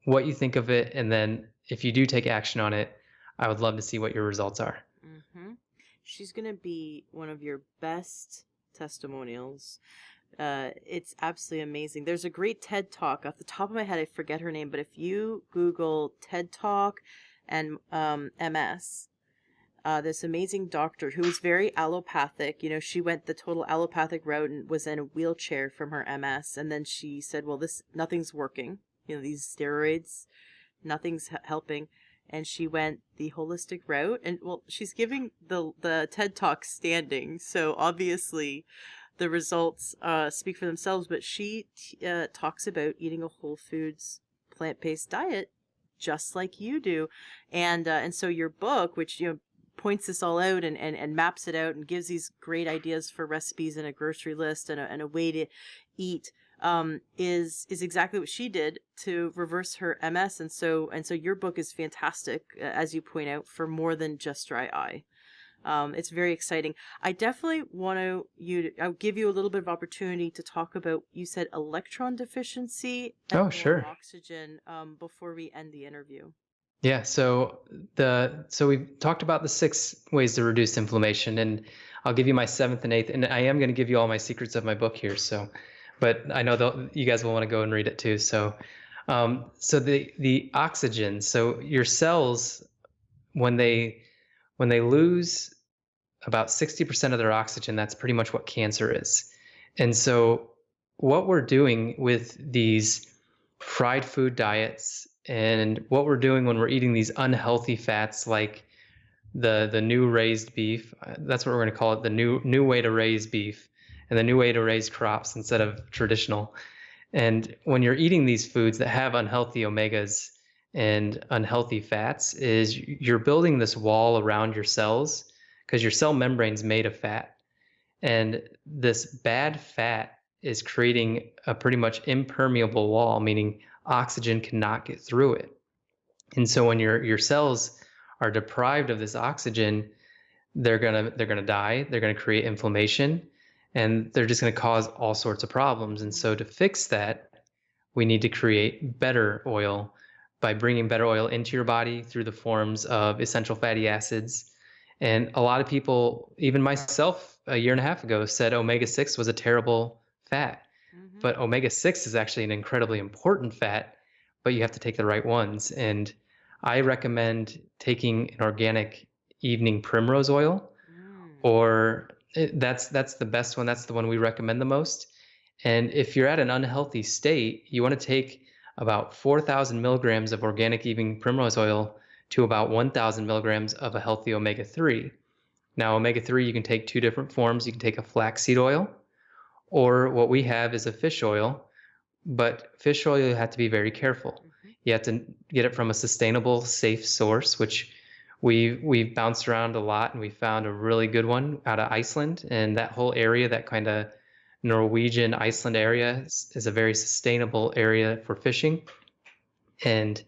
what you think of it. And then if you do take action on it, I would love to see what your results are. Mhm. She's going to be one of your best testimonials. It's absolutely amazing. There's a great TED Talk. Off the top of my head, I forget her name, but if you Google TED Talk and MS, this amazing doctor who was very allopathic. She went the total allopathic route and was in a wheelchair from her MS. And then she said, "Well, nothing's working. These steroids, nothing's helping." And she went the holistic route. And well, she's giving the TED Talk standing, so obviously the results speak for themselves. But she talks about eating a whole foods plant-based diet just like you do, and so your book, which points this all out and maps it out and gives these great ideas for recipes and a grocery list and a way to eat, is exactly what she did to reverse her MS. And so your book is fantastic, as you point out, for more than just dry eye. It's very exciting. I definitely want I'll give you a little bit of opportunity to talk about, you said, electron deficiency and Oh, low sure. oxygen, before we end the interview. Yeah, so we've talked about the 6 ways to reduce inflammation, and I'll give you my seventh and eighth, and I am going to give you all my secrets of my book here. So, but I know you guys will want to go and read it too. So the oxygen. So your cells, when they lose about 60% of their oxygen, that's pretty much what cancer is. And so what we're doing with these fried food diets and what we're doing when we're eating these unhealthy fats like the new raised beef, that's what we're going to call it, the new way to raise beef and the new way to raise crops instead of traditional. And when you're eating these foods that have unhealthy omegas and unhealthy fats, is you're building this wall around your cells because your cell membrane's made of fat. And this bad fat is creating a pretty much impermeable wall, meaning oxygen cannot get through it. And so when your cells are deprived of this oxygen, they're gonna die, they're gonna create inflammation, and they're just gonna cause all sorts of problems. And so to fix that, we need to create better oil by bringing better oil into your body through the forms of essential fatty acids. And a lot of people, even myself a year and a half ago, said omega-6 was a terrible fat. Mm-hmm. But omega-6 is actually an incredibly important fat, but you have to take the right ones. And I recommend taking an organic evening primrose oil, Mm. or that's the best one. That's the one we recommend the most. And if you're at an unhealthy state, you want to take about 4,000 milligrams of organic evening primrose oil to about 1,000 milligrams of a healthy omega-3. Now, omega-3, you can take 2 different forms. You can take a flaxseed oil, or what we have is a fish oil. But fish oil, you have to be very careful. Mm-hmm. You have to get it from a sustainable, safe source, which we've bounced around a lot, and we found a really good one out of Iceland. And that whole area, that kind of Norwegian Iceland area, is a very sustainable area for fishing, and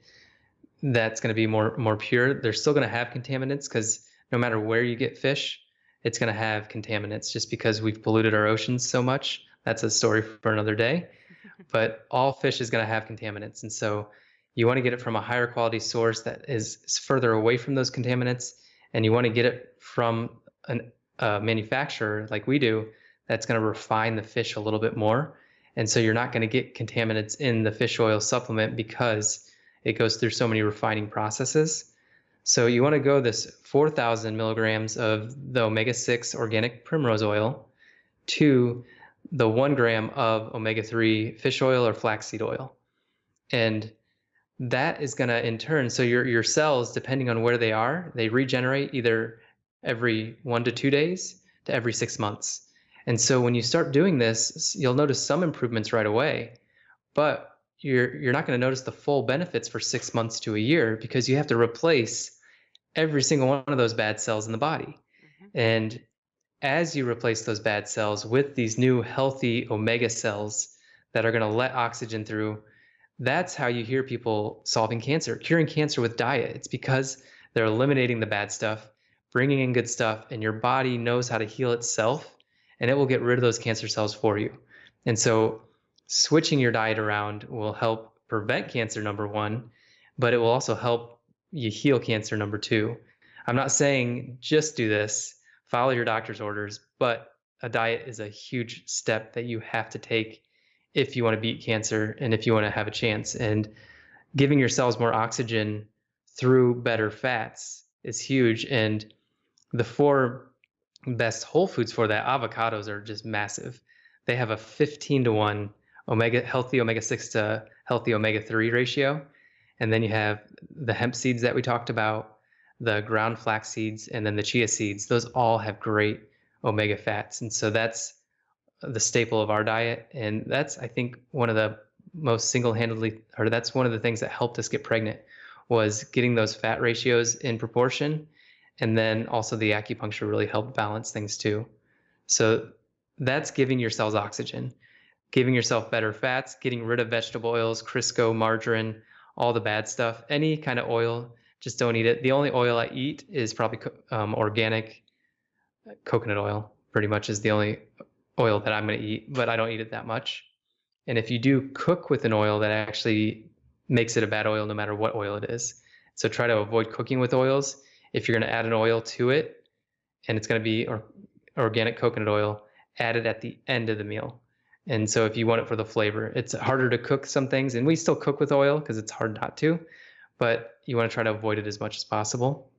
that's going to be more pure. They're still going to have contaminants because no matter where you get fish, it's going to have contaminants just because we've polluted our oceans so much. That's a story for another day. but all fish is going to have contaminants. And so you want to get it from a higher quality source that is further away from those contaminants. And you want to get it from a manufacturer like we do that's going to refine the fish a little bit more. And so you're not going to get contaminants in the fish oil supplement because it goes through so many refining processes. So you want to go this 4,000 milligrams of the omega-6 organic primrose oil to the 1 gram of omega-3 fish oil or flaxseed oil. And that is going to in turn, so your cells, depending on where they are, they regenerate either every 1 to 2 days to every 6 months. And so when you start doing this, you'll notice some improvements right away, but you're not going to notice the full benefits for 6 months to a year because you have to replace every single one of those bad cells in the body. And as you replace those bad cells with these new healthy omega cells that are going to let oxygen through, that's how you hear people solving cancer, curing cancer with diet. It's because they're eliminating the bad stuff, bringing in good stuff, and your body knows how to heal itself, and it will get rid of those cancer cells for you. And so switching your diet around will help prevent cancer, number one, but it will also help you heal cancer, number two. I'm not saying just do this, follow your doctor's orders, but a diet is a huge step that you have to take if you want to beat cancer and if you want to have a chance. And giving your cells more oxygen through better fats is huge. And the four best whole foods for that, avocados are just massive. They have a 15-to-1 healthy omega-6 to healthy omega-3 ratio. And then you have the hemp seeds that we talked about, the ground flax seeds, and then the chia seeds. Those all have great omega fats. And so that's the staple of our diet. And that's, I think, one of the most single-handedly, or that's one of the things that helped us get pregnant, was getting those fat ratios in proportion. And then also the acupuncture really helped balance things too. So that's giving your cells oxygen, giving yourself better fats, getting rid of vegetable oils, Crisco, margarine, all the bad stuff. Any kind of oil, just don't eat it. The only oil I eat is probably organic coconut oil, pretty much is the only oil that I'm going to eat, but I don't eat it that much. And if you do cook with an oil, that actually makes it a bad oil no matter what oil it is. So try to avoid cooking with oils. If you're going to add an oil to it, and it's going to be organic coconut oil, add it at the end of the meal. And so if you want it for the flavor, it's harder to cook some things, and we still cook with oil because it's hard not to, but you want to try to avoid it as much as possible.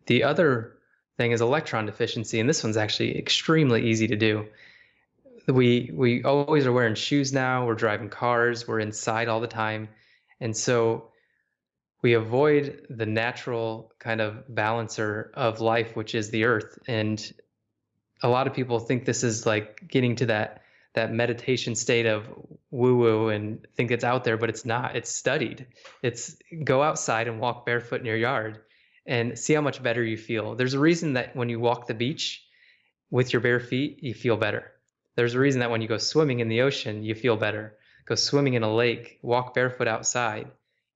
The other thing is electron deficiency, and this one's actually extremely easy to do. We always are wearing shoes now, we're driving cars, we're inside all the time, and so we avoid the natural kind of balancer of life, which is the earth. And a lot of people think this is like getting to that meditation state of woo-woo and think it's out there, but it's not. It's studied. It's go outside and walk barefoot in your yard and see how much better you feel. There's a reason that when you walk the beach with your bare feet, you feel better. There's a reason that when you go swimming in the ocean, you feel better. Go swimming in a lake, walk barefoot outside,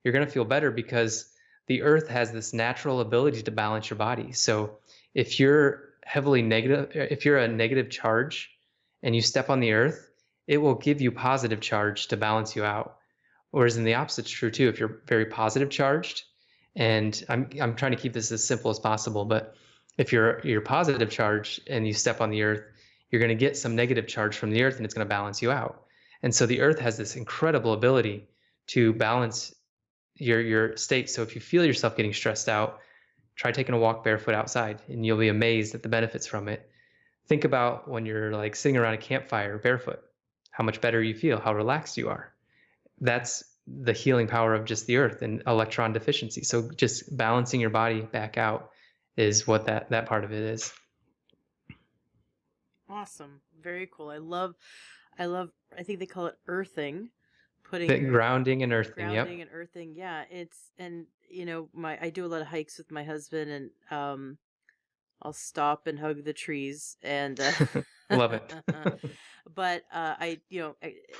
you're going to feel better because the earth has this natural ability to balance your body. So if you're heavily negative, if you're a negative charge and you step on the earth, it will give you positive charge to balance you out. Whereas in the opposite's true too. If you're very positive charged, and I'm trying to keep this as simple as possible, but if you're positive charged and you step on the earth, you're going to get some negative charge from the earth and it's going to balance you out. And so the earth has this incredible ability to balance your state. So if you feel yourself getting stressed out, try taking a walk barefoot outside and you'll be amazed at the benefits from it. Think about when you're like sitting around a campfire barefoot, how much better you feel, how relaxed you are. That's the healing power of just the earth and electron deficiency. So just balancing your body back out is what that part of it is. Awesome. Very cool. I think they call it earthing. The grounding and earthing. Yep. Grounding and earthing. Yeah. And I do a lot of hikes with my husband, and I'll stop and hug the trees and Love it. but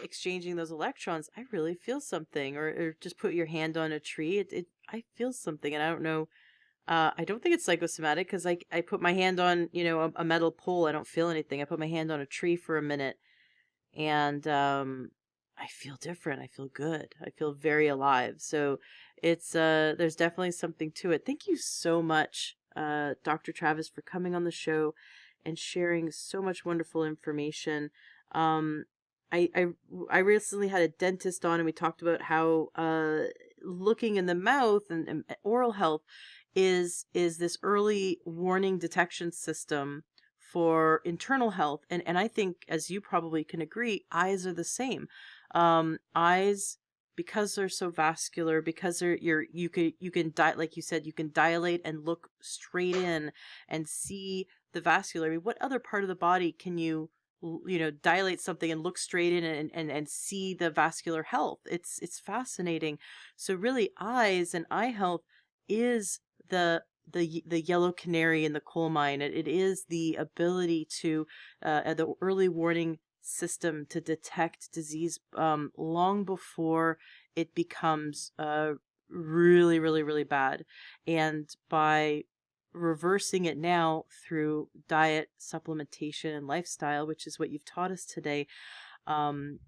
exchanging those electrons, I really feel something. Or just put your hand on a tree, I feel something, and I don't know. I don't think it's psychosomatic because I put my hand on a metal pole, I don't feel anything. I put my hand on a tree for a minute, and I feel different. I feel good. I feel very alive. So it's there's definitely something to it. Thank you so much, Dr. Travis, for coming on the show and sharing so much wonderful information. Um, I, I I recently had a dentist on, and we talked about how looking in the mouth and oral health is this early warning detection system for internal health. And I think, as you probably can agree, eyes are the same. Eyes, because they're so vascular, because like you said, you can dilate and look straight in and see the vascular. I mean, what other part of the body can you dilate something and look straight in and see the vascular health? It's fascinating. So really, eyes and eye health is the yellow canary in the coal mine. It is the ability to the early warning system to detect disease long before it becomes really, really, really bad. And by reversing it now through diet, supplementation, and lifestyle, which is what you've taught us today, um,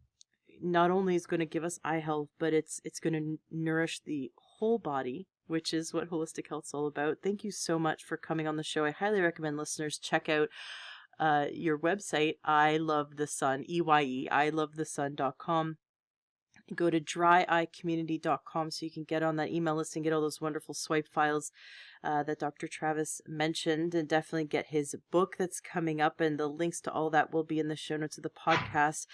not only is going to give us eye health, but it's going to nourish the whole body, which is what holistic health's all about. Thank you so much for coming on the show. I highly recommend listeners check out your website, I Love the Sun, EYE, ilovethesun.com. Go to dryeyecommunity.com so you can get on that email list and get all those wonderful swipe files that Dr. Travis mentioned, and definitely get his book that's coming up, and the links to all that will be in the show notes of the podcast,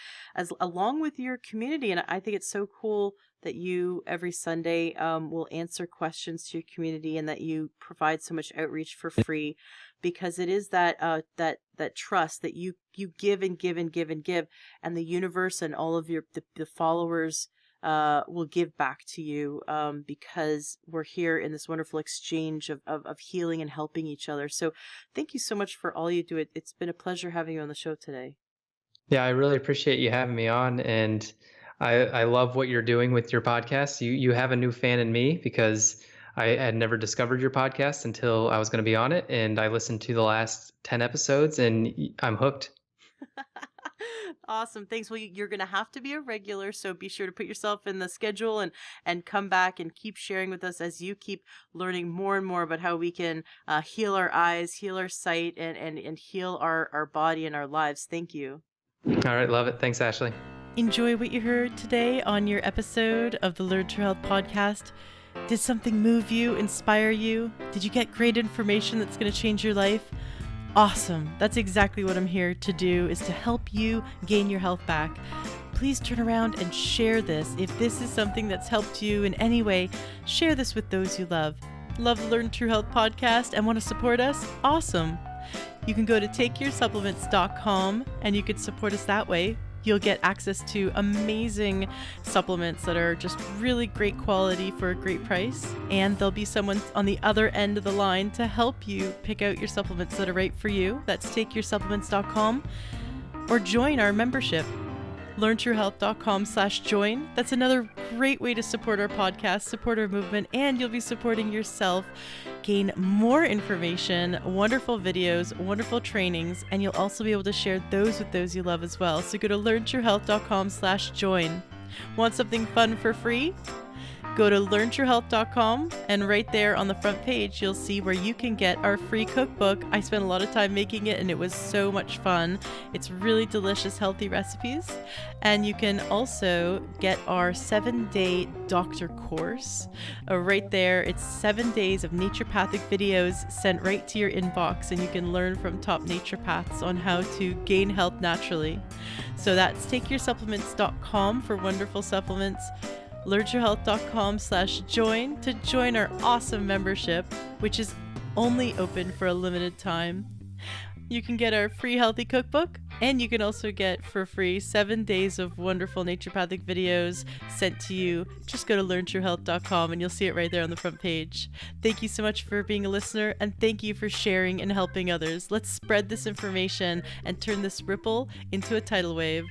along with your community. And I think it's so cool that you every Sunday will answer questions to your community, and that you provide so much outreach for free, because it is that trust that you give and give and give and give, and the universe and all of the followers will give back to you, because we're here in this wonderful exchange of healing and helping each other. So thank you so much for all you do. It's been a pleasure having you on the show today. Yeah, I really appreciate you having me on, and I love what you're doing with your podcast. You have a new fan in me, because I had never discovered your podcast until I was going to be on it, and I listened to the last 10 episodes, and I'm hooked. Awesome. Thanks. Well, you're going to have to be a regular, so be sure to put yourself in the schedule and come back and keep sharing with us as you keep learning more and more about how we can heal our eyes, heal our sight, and heal our body and our lives. Thank you. All right, love it. Thanks, Ashley. Enjoy what you heard today on your episode of the Learn True Health podcast. Did something move you, inspire you? Did you get great information that's going to change your life? Awesome. That's exactly what I'm here to do, is to help you gain your health back. Please turn around and share this. If this is something that's helped you in any way, share this with those you love. Love the Learn True Health podcast and want to support us? Awesome. You can go to takeyoursupplements.com and you can support us that way. You'll get access to amazing supplements that are just really great quality for a great price. And there'll be someone on the other end of the line to help you pick out your supplements that are right for you. That's takeyoursupplements.com. Or join our membership, learntruehealth.com/join. That's another great way to support our podcast, support our movement, and you'll be supporting yourself. Gain more information, wonderful videos, wonderful trainings, and you'll also be able to share those with those you love as well. So go to learntruehealth.com/join. Want something fun for free? Go to learntruehealth.com, and right there on the front page, you'll see where you can get our free cookbook. I spent a lot of time making it, and it was so much fun. It's really delicious, healthy recipes. And you can also get our 7-day doctor course. Right there, it's 7 days of naturopathic videos sent right to your inbox, and you can learn from top naturopaths on how to gain health naturally. So that's takeyoursupplements.com for wonderful supplements. learntruehealth.com/join to join our awesome membership, which is only open for a limited time. You can get our free healthy cookbook, and you can also get for free 7 days of wonderful naturopathic videos sent to you. Just go to learntruehealth.com and you'll see it right there on the front page. Thank you so much for being a listener, and thank you for sharing and helping others. Let's spread this information and turn this ripple into a tidal wave.